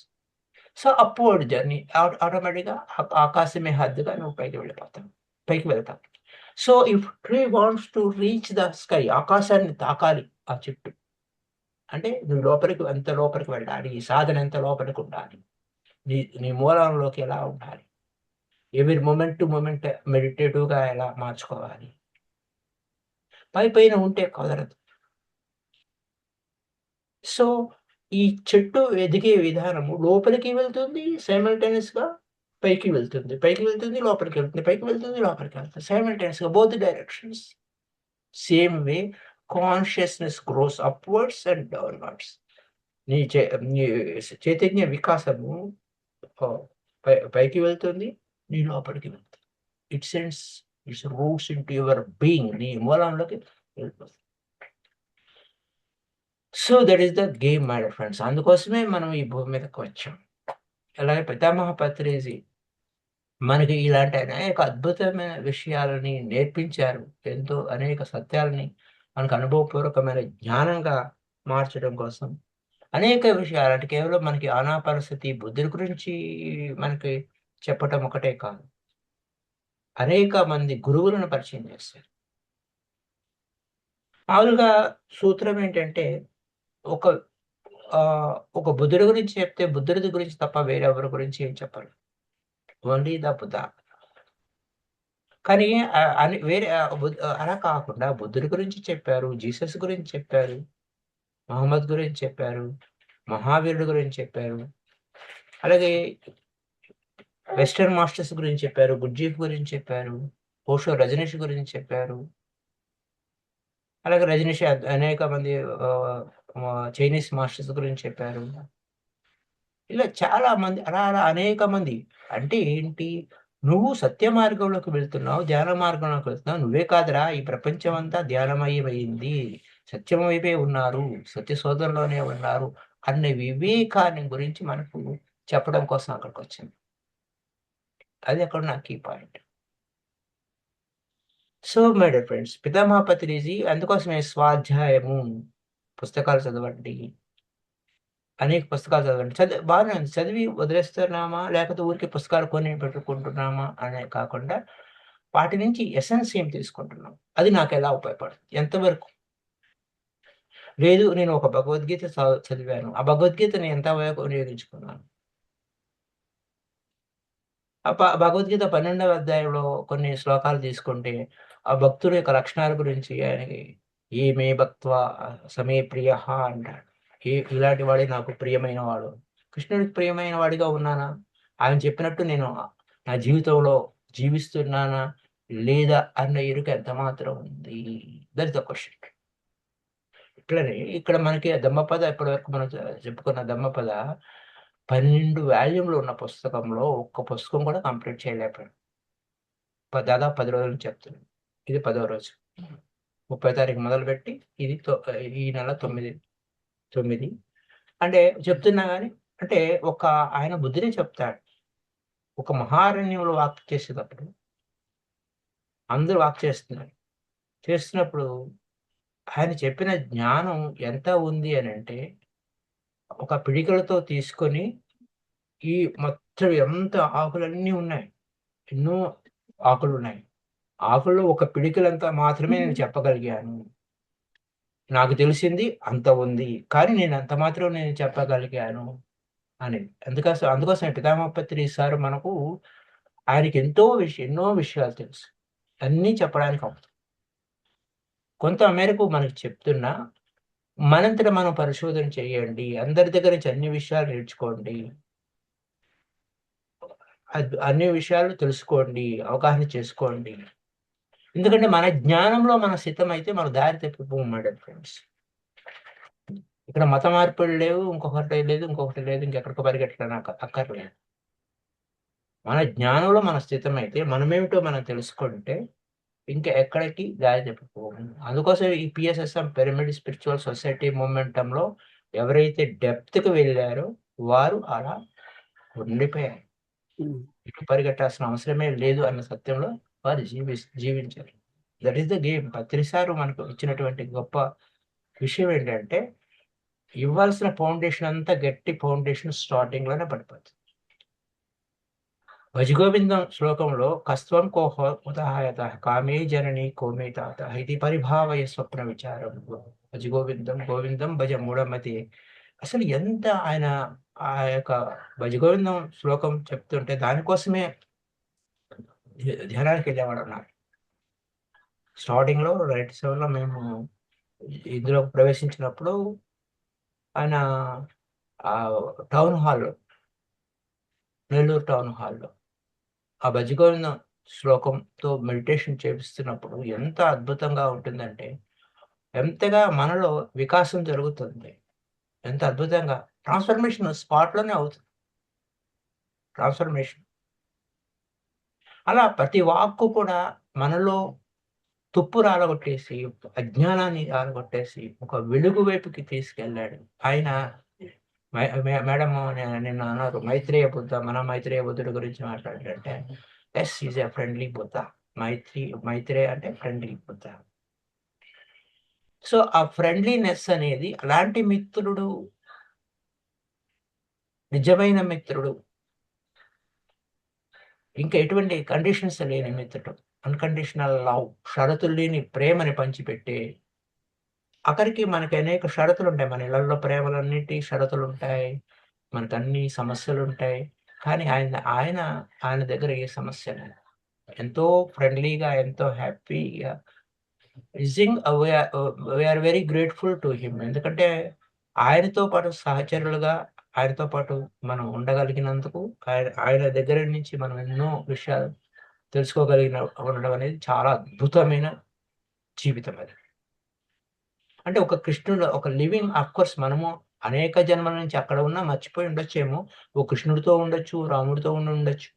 సో, అప్‌వర్డ్ జర్నీ ఆటోమేటిక్‌గా ఆకాశమే హద్దుగా నువ్వు పైకి వెళ్ళిపోతావు. పైకి వెళ్తావు. So, if tree wants to reach the sky, ఆకాశాన్ని తాకాలి ఆ చెట్టు. అంటే నువ్వు ఎంత లోపలికి వెళ్ళాలి? ఈ సాధన ఎంత లోపలికుండాలి? నీ నీ మూలంలోకి ఎలా ఉండాలి? ఎవరి మొమెంట్ టు మొమెంట్ మెడిటేటివ్‌గా ఎలా మార్చుకోవాలి? పైన ఉంటే కుదరదు. సో, ఈ చెట్టు ఎదిగే విధానము లోపలికి వెళ్తుంది. సైమల్టేనియస్‌గా పైకి వెళ్తుంది. పైకి వెళ్తుంది, లోపలికి వెళ్తుంది. పైకి వెళ్తుంది, లోపలికి వెళ్తుంది. సైమల్టేనియస్‌గా both directions. Same way consciousness grows upwards and downwards. నీ చైతన్య వికాసము ఆహ్, పైకి వెళ్తుంది. నీ లోపలికి వెళ్తుంది. It sends its roots into your being. నీ మూలంలోకి వెళ్ళిపోతుంది. So, that is the game my dear friends. అందుకోసమే మనం ఈ భూమి మీదకి వచ్చాం. అలాగే పితామహ పత్రిజీ మనకి ఇలాంటి అనేక అద్భుతమైన విషయాలని నేర్పించారు. ఎంతో అనేక సత్యాలని మనకు అనుభవపూర్వకమైన జ్ఞానంగా మార్చడం కోసం అనేక విషయాలు అంటే కేవలం మనకి ఆనాపానసతి బుద్ధుడి గురించి మనకి చెప్పటం ఒకటే కాదు. అనేక మంది గురువులను పరిచయం చేశారు. మామూలుగా సూత్రం ఏంటంటే ఒక ఒక బుద్ధుడి గురించి చెప్తే బుద్ధుడి గురించి తప్ప వేరెవరి గురించి ఏం చెప్పరు. Only the Buddha. కానీ అని వేరే అలా కాకుండా బుద్ధుడి గురించి చెప్పారు. జీసస్ గురించి చెప్పారు. మహమ్మద్ గురించి చెప్పారు. మహావీరుడు గురించి చెప్పారు. అలాగే వెస్టర్న్ మాస్టర్స్ గురించి చెప్పారు. గుర్జీఫ్ గురించి చెప్పారు. ఓషో రజనీష్ గురించి చెప్పారు. అలాగే రజనీష్ అనేక మంది చైనీస్ మాస్టర్స్ గురించి చెప్పారు. ఇలా చాలా మంది అలా అనేక మంది. అంటే ఏంటి? నువ్వు సత్య మార్గంలోకి వెళ్తున్నావు. ధ్యాన మార్గంలోకి వెళ్తున్నావు. నువ్వే కాదురా! ఈ ప్రపంచమంతా ధ్యానమయమైంది. సత్యం వైపే ఉన్నారు. సత్య శోధనలోనే ఉన్నారు. అన్న వివేకాన్ని గురించి మనకు చెప్పడం కోసం అక్కడికొచ్చాను. అది అక్కడ నా key point. So, my dear friends, Pitamaha Patriji అందుకోసమే స్వాధ్యాయము పుస్తకాలు చదవండి. అనేక పుస్తకాలు చదవండి. బానే ఉంది. చదివి వదిలేస్తున్నామా? లేకపోతే ఊరికే పుస్తకాలు కొని పెట్టుకుంటున్నామా అనే కాకుండా, వాటి నుంచి ఎసెన్స్ ఏం తీసుకుంటున్నాం? అది నాకెలా ఉపయోగపడుతుంది? ఎంతవరకు? లేదు నేను ఒక భగవద్గీత చదివాను. ఆ భగవద్గీతని ఎంత వినియోగించుకున్నాను? భగవద్గీత 12వ అధ్యాయంలో కొన్ని శ్లోకాలు తీసుకుంటే, ఆ భక్తుడి యొక్క లక్షణాల గురించి ఆయనకి "ఏ మే భక్త్వా సమే ప్రియః" అంటాడు. ఇలాంటి వాడే నాకు ప్రియమైన వాడు. కృష్ణుడికి ప్రియమైన వాడిగా ఉన్నానా? ఆయన చెప్పినట్టు నేను నా జీవితంలో జీవిస్తున్నానా? లేదా? అన్న ఎరుక ఎంత మాత్రం ఉంది? That is the question. ఇట్లనే ఇక్కడ మనకి ధమ్మపద ఇప్పటివరకు మనం చెప్పుకున్న ధమ్మపద 12 వాల్యూమ్‌లు ఉన్న పుస్తకంలో ఒక్క పుస్తకం కూడా కంప్లీట్ చేయలేకపోయాను. దాదాపు 10 రోజుల నుంచి చెప్తున్నాను. ఇది 10వ రోజు. 30 తారీఖు మొదలుపెట్టి ఇది ఈ నెల 9 అంటే చెప్తున్నా గాని అంటే ఒక ఆయన బుద్ధిని చెప్తాడు. ఒక మహారణ్యంలో వాక్ చేసేటప్పుడు అందరూ వాక్ చేస్తున్నారు. చేస్తున్నప్పుడు ఆయన చెప్పిన జ్ఞానం ఎంత ఉంది అనంటే ఒక పిడికిలతో తీసుకొని ఈ మొత్తం ఎంత ఆకులన్నీ ఉన్నాయి. ఎన్నో ఆకులున్నాయి. ఆకుల్లో ఒక పిడికిలంత మాత్రమే నేను చెప్పగలిగాను. నాకు తెలిసింది అంత ఉంది. కానీ నేను అంత మాత్రం నేను చెప్పగలిగాను అనేది. అందుకోసమే పితామహ పత్రి సారు మనకు ఆయనకి ఎన్నో విషయాలు తెలుసు. అన్నీ చెప్పడానికి అవ్వదు. కొంత మేరకు మనకు చెప్తున్నా మనంతట మనం పరిశోధన చేయండి. అందరి దగ్గర నుంచి అన్ని విషయాలు నేర్చుకోండి. అన్ని విషయాలు తెలుసుకోండి. అవగాహన చేసుకోండి. ఎందుకంటే మన జ్ఞానంలో మనం సిద్ధమైతే మన దారి తప్పిపోము మేడం ఫ్రెండ్స్. ఇక్కడ మత మార్పులు లేవు. ఇంకొకటి లేదు, ఇంకొకటి లేదు. ఇంకెక్కడికో పరిగెట్టడానికి అక్కర్లేదు. మన జ్ఞానంలో మనం స్థితమైతే మనమేమిటో మనం తెలుసుకుంటే ఇంకా ఎక్కడికి దారి తప్పిపోము. అందుకోసం ఈ పిఎస్ఎస్ఎం పిరమిడ్ స్పిరిచువల్ సొసైటీ మొమెంటంలో ఎవరైతే డెప్త్‌కి వెళ్ళారో వారు అలా ఉండిపోయారు. ఉమ్. ఇటు పరిగెట్టాల్సిన అవసరమే లేదు అన్న సత్యంలో వారు జీవించారు. That is the game. Patri sir మనకు ఇచ్చినటువంటి గొప్ప విషయం ఏంటంటే, ఇవ్వాల్సిన ఫౌండేషన్ అంతా గట్టి ఫౌండేషన్ స్టార్టింగ్‌లోనే పడిపోతుంది. భజగోవిందం శ్లోకంలో కస్త్వం కోహ ఉదాహయతః కామే జనని కోమే తాతః ఇది పరిభావయ స్వప్న విచారం. భజగోవిందం గోవిందం భజ మూఢమతే. అసలు ఎంత ఆయన ఆ యొక్క భజగోవిందం శ్లోకం చెప్తుంటే దానికోసమే ధ్యానానికి వెళ్ళేవాడన్నారు. స్టార్టింగ్‌లో రైట్ సెవెన్‌లో మేము ఇందులో ప్రవేశించినప్పుడు ఆయన టౌన్ హాల్‌లో, నెల్లూరు టౌన్ హాల్‌లో ఆ భజగోవిందం శ్లోకంతో మెడిటేషన్ చేపిస్తున్నప్పుడు ఎంత అద్భుతంగా ఉంటుందంటే, ఎంతగా మనలో వికాసం జరుగుతుంది. ఎంత అద్భుతంగా ట్రాన్స్‌ఫర్మేషన్ స్పాట్‌లోనే అవుతుంది. ట్రాన్స్‌ఫర్మేషన్. అలా ప్రతి వాక్కు కూడా మనలో తుప్పు రాలగొట్టేసి, అజ్ఞానాన్ని రాలగొట్టేసి, ఒక వెలుగు వైపుకి తీసుకెళ్ళాడు. ఆయన మేడము నిన్న అన్నారు మైత్రేయ బుద్ధ. మన మైత్రేయ బుద్ధుడి గురించి మాట్లాడారంటే, yes is a friendly Buddha. Maitreya అంటే ఫ్రెండ్లీ బుద్ధ. సో, ఆ ఫ్రెండ్లీనెస్ అనేది అలాంటి మిత్రుడు, నిజమైన మిత్రుడు, ఇంకా ఎటువంటి కండిషన్స్ లేని మిత్రుడు, అన్‌కండిషనల్ లవ్, షరతులు లేని ప్రేమని పంచిపెట్టే ఆఖరికి మనకి అనేక షరతులుంటాయి. మన ఇళ్లల్లో ప్రేమలన్నిటి షరతులుంటాయి. మనకన్ని సమస్యలుంటాయి. కానీ ఆయన ఆయన దగ్గర ఏ సమస్య లేదు. ఎంతో ఫ్రెండ్లీగా, ఎంతో హ్యాపీగా నిజంగా we are very grateful to him. ఎందుకంటే ఆయనతో పాటు సహచరులుగా, ఆయనతో పాటు మనం ఉండగలిగినందుకు, ఆయన ఆయన దగ్గర నుంచి మనం ఎన్నో విషయాలు తెలుసుకోగలిగిన ఉండడం అనేది చాలా అద్భుతమైన జీవితం అది. అంటే ఒక కృష్ణుడు ఒక లివింగ్ ఆఫ్‌కోర్స్ మనము అనేక జన్మల నుంచి అక్కడ ఉన్నా మర్చిపోయి ఉండొచ్చేమో. ఓ కృష్ణుడితో ఉండొచ్చు, రాముడితో ఉండుండొచ్చు.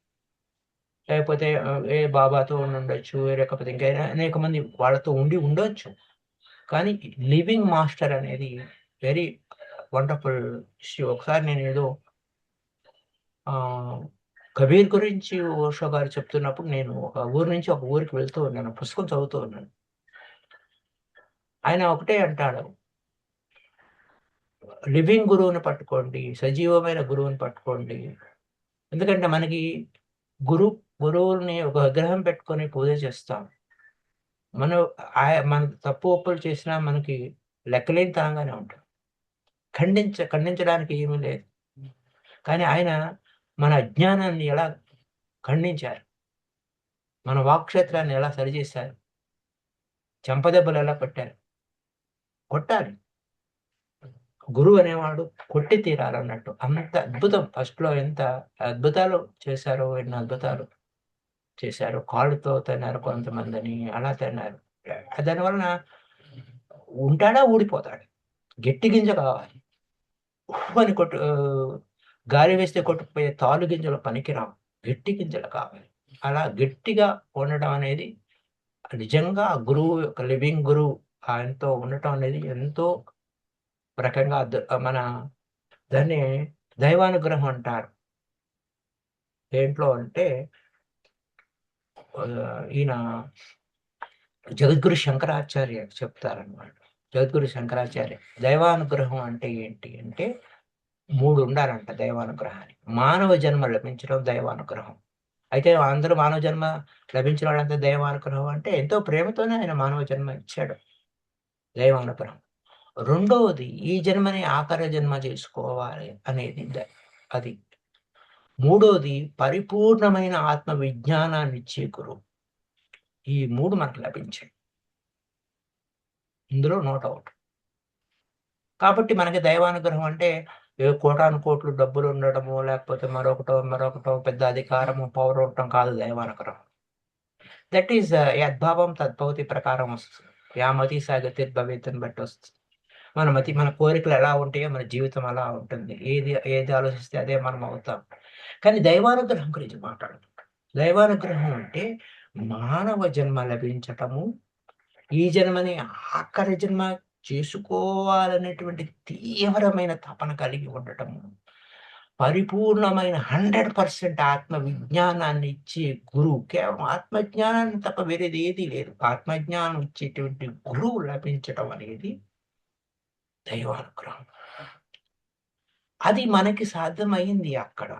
లేకపోతే ఏ బాబాతో ఉండుండొచ్చు. లేకపోతే ఇంకా అనేక మంది వాళ్ళతో ఉండి ఉండొచ్చు. కానీ లివింగ్ మాస్టర్ అనేది వెరీ వండర్‌ఫుల్ ఇష్యూ. ఒకసారి నేనేదో ఆహ్, కబీర్ గురించి ఓషో గారు చెప్తున్నప్పుడు నేను ఒక ఊరు నుంచి ఒక ఊరికి వెళ్తూ ఉన్నాను. పుస్తకం చదువుతూ ఉన్నాను. ఆయన ఒకటే అంటాడు. లివింగ్ గురువుని పట్టుకోండి. సజీవమైన గురువుని పట్టుకోండి. ఎందుకంటే మనకి గురు గురువుల్ని ఒక విగ్రహం పెట్టుకొని పూజ చేస్తాం. మనం మన తప్పు ఒప్పులు చేసినా మనకి లెక్కలేని తనంగానే ఉంటుంది. ఖండించడానికి ఏమీ లేదు. కానీ ఆయన మన అజ్ఞానాన్ని ఎలా ఖండించారు. మన వాక్క్షేత్రాన్ని ఎలా సరిచేశారు. చెంపదెబ్బలు ఎలా కొట్టారు. కొట్టాలి. గురువు అనేవాడు కొట్టి తీరాలన్నట్టు. అంత అద్భుతం ఫస్ట్‌లో ఎంత అద్భుతాలు చేశారో, ఎన్ని అద్భుతాలు చేశారు. కాళ్ళతో తన్నారు కొంతమందిని, అలా తన్నారు. దానివలన ఉంటాడా? ఊడిపోతాడు. గట్టి గింజ కావాలి. ఉఫ్ అని గాలి వేస్తే కొట్టుకుపోయే తాలు గింజలు పనికిరావు. గట్టి గింజలు కావాలి. అలా గట్టిగా ఉండడం అనేది నిజంగా ఆ గురువు యొక్క లివింగ్ గురువు ఆయనతో ఉండటం అనేది ఎంతో రకంగా మన దాన్ని దైవానుగ్రహం అంటారు. దేంట్లో అంటే ఈయన జగద్గురు శంకరాచార్య చెప్తారనమాట. జగద్గురు శంకరాచార్య దైవానుగ్రహం అంటే ఏంటి అంటే 3 ఉండాలంట దైవానుగ్రహానికి. మానవ జన్మ లభించడం దైవానుగ్రహం. అయితే అందరూ మానవ జన్మ లభించిన వాళ్ళంతా దైవానుగ్రహం అంటే ఎంతో ప్రేమతోనే ఆయన మానవ జన్మ ఇచ్చాడు. దైవానుగ్రహం. రెండవది ఈ జన్మని ఆఖరి జన్మ చేసుకోవాలి అనేది అది. మూడోది పరిపూర్ణమైన ఆత్మ విజ్ఞానాన్నిచ్చే గురువు. ఈ 3 మనకు లభించాయి. ఇందులో నో డౌట్. కాబట్టి మనకి దైవానుగ్రహం అంటే కోటాను కోట్లు డబ్బులు ఉండడము, లేకపోతే మరొకటో పెద్ద అధికారము, పవర్ ఉండటం కాదు దైవానుగ్రహం. దట్ ఈస్ యద్భావం తద్భవతి ప్రకారం వస్తుంది. యామతి సాగతిర్భవేత్ అని బట్టి వస్తుంది. మన కోరికలు ఎలా ఉంటాయో మన జీవితం అలా ఉంటుంది. ఏది ఏది ఆలోచిస్తే అదే మనం అవుతాం. కానీ దైవానుగ్రహం గురించి మాట్లాడుకుంటాం. దైవానుగ్రహం అంటే మానవ జన్మ లభించటము, ఈ జన్మని ఆఖరి జన్మ చేసుకోవాలనేటువంటి తీవ్రమైన తపన కలిగి ఉండటము. పరిపూర్ణమైన 100% ఆత్మ విజ్ఞానాన్ని ఇచ్చే గురువు. కేవలం ఆత్మజ్ఞానాన్ని తప్ప వేరేది ఏదీ లేదు. ఆత్మజ్ఞానం ఇచ్చేటువంటి గురువు లభించటం అనేది దైవానుగ్రహం. అది మనకి సాధ్యమయింది అక్కడ.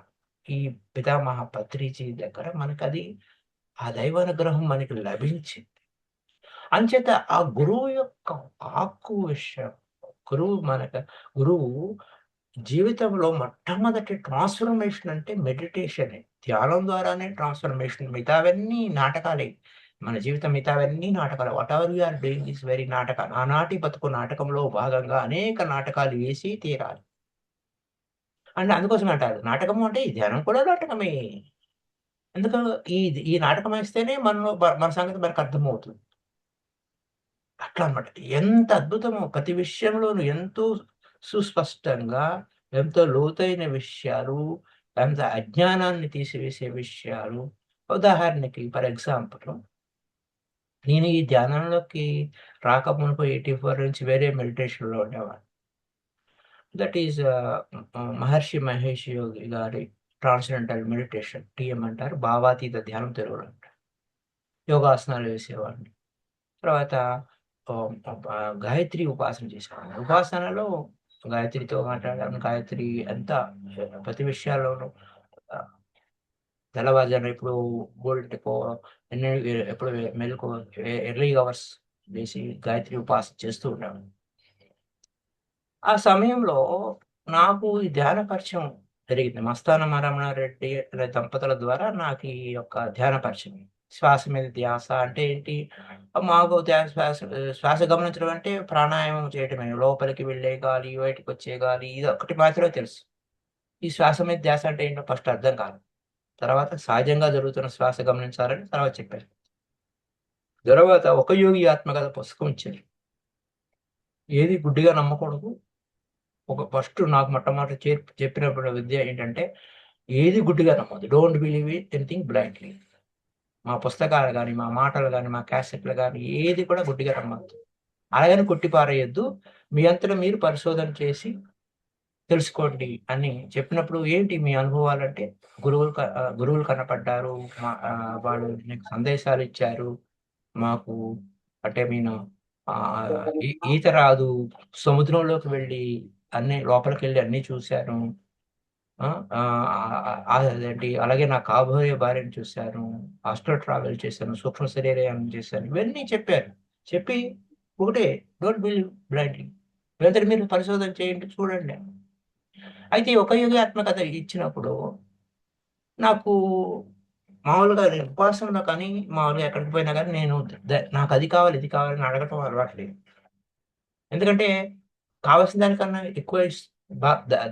ఈ పితామహ పత్రిజీ దగ్గర మనకది ఆ దైవానుగ్రహం మనకి లభించింది. అంచేత ఆ గురువు యొక్క వాక్కు విషయం గురువు జీవితంలో మొట్టమొదటి ట్రాన్స్‌ఫర్మేషన్ అంటే మెడిటేషనే. ధ్యానం ద్వారానే ట్రాన్స్‌ఫర్మేషన్. మిగతావన్నీ నాటకాలే. మన జీవితం మిగతావన్నీ నాటకాలే. Whatever we are doing is very నాటకాలు. ఆనాటి బతుకు నాటకంలో భాగంగా అనేక నాటకాలు వేసి తీరాలి. అంటే అందుకోసమే అంటారు. నాటకము అంటే ఈ ధ్యానం కూడా నాటకమే. ఎందుకు ఈ నాటకం వేస్తేనే మన సంగతి మనకర్థమవుతుంది. అట్లా అన్నమాట. ఎంత అద్భుతమో ప్రతి విషయంలోనూ ఎంతో సుస్పష్టంగా, ఎంతో లోతైన విషయాలు, ఎంత అజ్ఞానాన్ని తీసివేసే విషయాలు. ఉదాహరణకి ఫర్ ఎగ్జాంపుల్ నేను ఈ ధ్యానంలోకి రాకమునుపు 84 నుంచి వేరే మెడిటేషన్‌లో ఉండేవాడిని. దట్ ఈస్ మహర్షి మహేష్ యోగి గారి ట్రాన్సెండెంటల్ మెడిటేషన్ టీఎం అంటారు. భావాతీత ధ్యానం తెలుగులో అంటారు. యోగాసనాలు వేసేవాడిని. తర్వాత గాయత్రి ఉపాసన చేసేవాడిని. ఉపాసనలో గాయత్రితో మాట్లాడాను. గాయత్రి అంతా ప్రతి విషయాల్లోనూ ఆహ్, తెల్లవారుజామున ఎప్పుడు గోల్డ్‌కో ఎప్పుడు మెలుకువ ఎర్లీ అవర్స్ లేసి గాయత్రి ఉపాసన చేస్తూ ఉండేవాడిని. ఆ సమయంలో నాకు ఈ ధ్యాన పరిచయం జరిగింది. మస్తాన రమణారెడ్డి అనే దంపతుల ద్వారా నాకు ఈ యొక్క ధ్యాన పరిచయం. శ్వాస మీద ధ్యాస అంటే ఏంటి? మాకు శ్వాస గమనించడం అంటే ప్రాణాయామం చేయటమే. లోపలికి వెళ్ళే గాలి, బయటికొచ్చే గాలి ఇదొక్కటి మాత్రమే తెలుసు. ఈ శ్వాస మీద ధ్యాస అంటే ఏంటో ఫస్ట్ అర్థం కాలేదు. తర్వాత సహజంగా జరుగుతున్న శ్వాస గమనించాలని తర్వాత చెప్పారు. తర్వాత ఒక యోగి ఆత్మకథ పుస్తకం ఇచ్చారు. ఏది గుడ్డిగా నమ్మకూడదు. ఫస్ట్ నాకు మొట్టమొదట చెప్పినప్పుడు విద్య ఏంటంటే, ఏది గుడ్డిగా నమ్మొద్దు. Don't believe anything blindly. మా పుస్తకాలు గాని, మా మాటలు గాని, మా క్యాసెట్‌లు గాని ఏది కూడా గుడ్డిగా నమ్మొద్దు. అలాగని కొట్టి పారేయొద్దు. మీ అంతట మీరు పరిశోధన చేసి తెలుసుకోండి అని చెప్పినప్పుడు, ఏంటి మీ అనుభవాలంటే, గురువులు కనపడ్డారు. వాళ్ళు నీకు సందేశాలిచ్చారు. మాకు అంటే నేను ఈత రాదు. సముద్రంలోకి వెళ్ళి లోపలికెళ్ళి అన్నీ చూశాను. ఆ! అదేంటి అలాగే నా కాబోయే భార్యని చూశాను. ఆస్ట్రల్ ట్రావెల్ చేశాను. సూక్ష్మ శరీరయానం చేశాను. ఇవన్నీ చెప్పారు. చెప్పి ఒకటే డోంట్ బిలీవ్ బ్లైండ్‌లీ. మీ అంతట మీరు పరిశోధన చేయండి, చూడండి. అయితే ఈ ఒక యోగి ఆత్మకథ ఇచ్చినప్పుడు నాకు మామూలుగా నేను ఉపాసనలో కానీ, మామూలుగా ఎక్కడికి పోయినా గానీ నేను నాకది కావాలి, ఇది కావాలని అడగటం అలవాటు లేదు. ఎందుకంటే కావాల్సిన దానికన్నా ఎక్కువ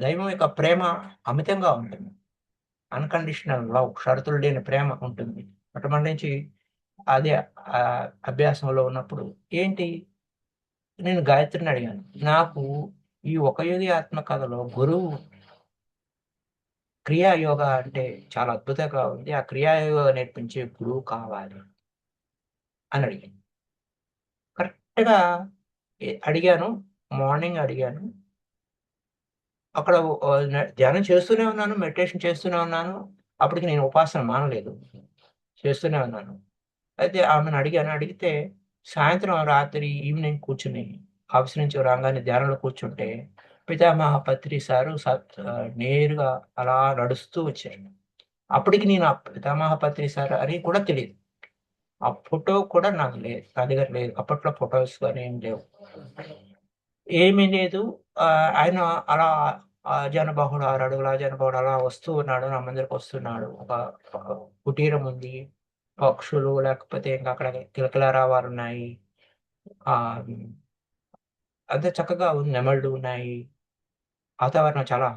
దైవం యొక్క ప్రేమ అమితంగా ఉంటుంది. అన్‌కండిషనల్ లవ్ షరతులు లేని ప్రేమ ఉంటుంది. మొట్టమొదటి నుంచి అదే అభ్యాసంలో ఉన్నప్పుడు ఏంటి నేను గాయత్రిని అడిగాను. నాకు ఈ ఒక యోగి ఆత్మ కథలో గురువు క్రియా యోగా అంటే చాలా అద్భుతంగా ఉంది. ఆ క్రియా యోగా నేర్పించే గురువు కావాలి అని అడిగాను. కరెక్ట్‌గా అడిగాను. మార్నింగ్ అడిగాను. అక్కడ ధ్యానం చేస్తూనే ఉన్నాను. మెడిటేషన్ చేస్తూనే ఉన్నాను. అప్పటికి నేను ఉపాసన మానలేదు. చేస్తూనే ఉన్నాను. అయితే ఆమెను అడిగాను. అడిగితే సాయంత్రం, రాత్రి, ఈవినింగ్ కూర్చొని ఆఫీస్ నుంచి రాంగానే ధ్యానంలో కూర్చుంటే పితామహ పత్రి సారు నేరుగా అలా నడుస్తూ వచ్చారు. అప్పటికి నేను ఆ పితామహ పత్రి సార్ అని కూడా తెలీదు. ఆ ఫోటో కూడా నాకు లేదు. నా దగ్గర లేదు. అప్పట్లో ఫోటోస్ గాని ఏం లేవు. ఏమీ లేదు. ఆయన అలా ఆజానుబాహుడు 6 అడుగుల ఆజానుబాహుడు అలా వస్తూ ఉన్నాడు. నా ముందరకొస్తున్నాడు. ఒక కుటీరం ఉంది. పక్షులు లేకపోతే ఇంక అక్కడ కిలకిలారావాలున్నాయి. ఆహ్, అంత చక్కగా ఉంది. నెమళ్ళు ఉన్నాయి. వాతావరణం చాలా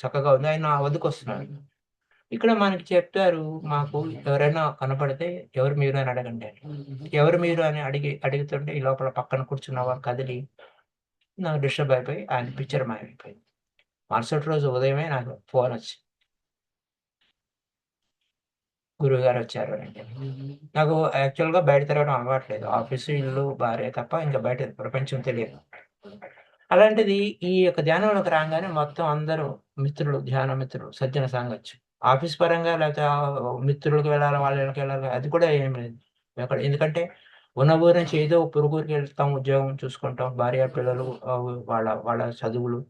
చక్కగా ఉంది. ఆయన నా వద్దకొస్తున్నాడు. ఇక్కడ మనకి చెప్పారు, మాకు ఎవరైనా కనపడితే ఎవరు మీరు అని అడగండి అని. ఎవరు మీరు అని అడుగుతుంటే ఈ లోపల పక్కన కూర్చున్నవాడు కదిలి నాకు డిస్టర్బ్ అయిపోయి ఆయన పిక్చర్ మాయమైపోయింది. మరుసటి రోజు ఉదయమే నాకు ఫోనొచ్చింది. గురువుగారు వచ్చారు అని. నాకు యాక్చువల్‌గా బయట తిరగడం అలవాటు లేదు. ఆఫీసు, ఇల్లు, భార్య తప్ప ఇంకా బయట ప్రపంచం తెలియదు. అలాంటిది ఈ యొక్క ధ్యానంలోకి రాంగానే మొత్తం అందరూ మిత్రులు, ధ్యాన మిత్రులు, సజ్జన సాంగత్యం. ఆఫీస్ పరంగా లేకపోతే మిత్రులకి వెళ్ళాలి, వాళ్ళ ఇళ్ళకి వెళ్ళాలి అది కూడా ఏం లేదు. ఎందుకంటే ఉన్న ఊరు నుంచి ఏదో పొరుగురికి వెళ్తాం, ఉద్యోగం చూసుకుంటాం, భార్య, పిల్లలు, వాళ్ళ వాళ్ళ చదువులు,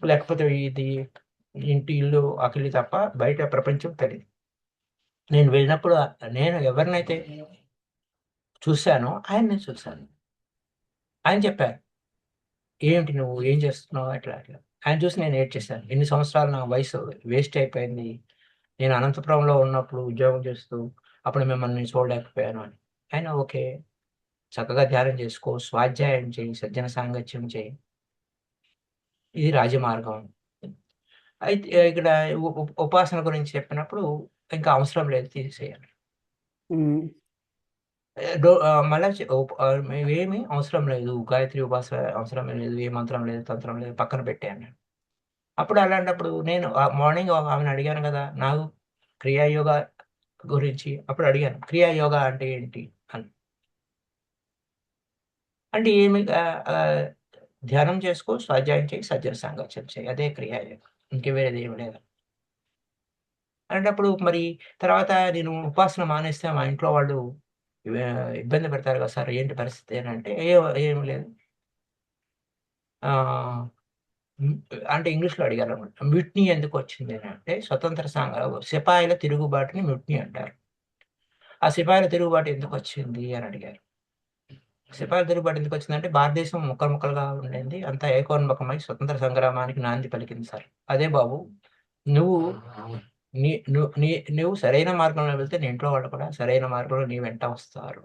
లేకపోతే ఇది ఇంటి, ఇల్లు, వాకిలి తప్ప బయట ప్రపంచం తెలీదు. నేను వెళ్ళినప్పుడు నేను ఎవరినైతే చూసానో ఆయన్ని చూసాను. ఆయన చెప్పారు, "ఏంటి నువ్వు ఏం చేస్తున్నావు?" అట్లా అట్లా. ఆయన చూసి నేను ఏడ్చేసాను. ఇన్ని సంవత్సరాలు నా వయసు వేస్ట్ అయిపోయింది. నేను అనంతపురంలో ఉన్నప్పుడు ఉద్యోగం చేస్తూ అప్పుడు మిమ్మల్ని చూడలేకపోయాను అని. ఆయన ఓకే. చక్కగా ధ్యానం చేసుకో, స్వాధ్యాయం చెయ్యి, సజ్జన సాంగత్యం చెయ్యి. ఇది రాజమార్గం. అయితే ఇక్కడ ఉపాసన గురించి చెప్పినప్పుడు ఇంకా అవసరం లేదు తీసేయాలి. హ్మ్. మళ్ళా మేమేమి అవసరం లేదు. గాయత్రి ఉపాసన అవసరమే లేదు. ఏ మంత్రం లేదు, తంత్రం లేదు. పక్కన పెట్టేయి అన్నాడు. అప్పుడు అలాంటప్పుడు నేను మార్నింగ్ ఆమెను అడిగాను గదా! నాకు క్రియా యోగా గురించి అప్పుడు అడిగాను. క్రియా యోగా అంటే ఏంటి అని. అంటే ఏమి ధ్యానం చేసుకో, స్వాధ్యాయం చెయ్యి, సజ్జన సాంగత్యం చెయ్యి. అదే క్రియా యోగా. ఇంక వేరేదేమి లేదు. అలాంటప్పుడు మరి తర్వాత నేను ఉపాసన మానేస్తే మా ఇంట్లో వాళ్ళు ఇబ్బంది పెడతారు కదా సార్! ఏంటి పరిస్థితి అనంటే, ఏమి లేదు. ఆహ్, హ్మ్. అంటే ఇంగ్లీష్‌లో అడిగారన్నమాట. మ్యూట్నీ ఎందుకొచ్చింది అనంటే, సిపాయిల తిరుగుబాటుని మ్యూట్నీ అంటారు. ఆ సిపాయిల తిరుగుబాటు ఎందుకొచ్చింది అని అడిగారు. సిపాయిల తిరుగుబాటు ఎందుకొచ్చిందంటే, భారతదేశం ముక్కలు ముక్కలుగా ఉండింది. అంతా ఏకోన్ముఖమై స్వతంత్ర సంగ్రామానికి నాంది పలికింది సార్. అదే బాబు నువ్వు నీ ను నీ నువ్వు సరైన మార్గంలో వెళ్తే నీ ఇంట్లో వాళ్ళు కూడా సరైన మార్గంలో నీ వెంట వస్తారు.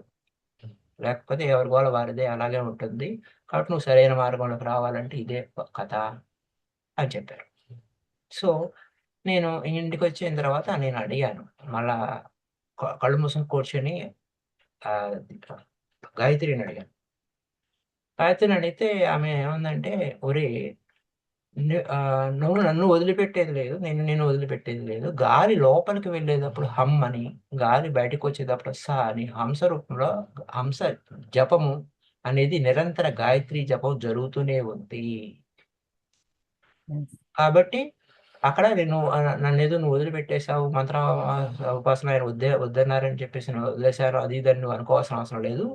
లేకపోతే ఎవరి గోల వారిదే అలాగే ఉంటుంది. కాబట్టి నువ్వు సరైన మార్గంలోకి రావాలంటే ఇదే కథ అని చెప్పారు. సో, నేను ఇంటికొచ్చిన తర్వాత నేను అడిగాను. మళ్ళా కళ్ళు మూసుకొని కూర్చొని ఆహ్, గాయత్రిని అడిగాను. గాయత్రిని అడిగితే ఆమె ఏమందంటే, "ఒరేయ్! నువ్వు నన్ను వదిలిపెట్టేది లేదు. నేను నిన్ను వదిలిపెట్టేది లేదు. గాలి లోపలికి వెళ్ళేటప్పుడు హమ్ అని, గాలి బయటకొచ్చేటప్పుడు స అని, హంస రూపంలో హంస జపము అనేది నిరంతర గాయత్రి జపం జరుగుతూనే ఉంది. యెస్. కాబట్టి అక్కడ నేను నన్నేదో నువ్వు వదిలిపెట్టేసావు. ఉపాసన ఆయన వద్దన్నారని చెప్పేసి నేను వదిలేసాను. అది ఇది అని నువ్వు అనుకోవాల్సిన అవసరం లేదు.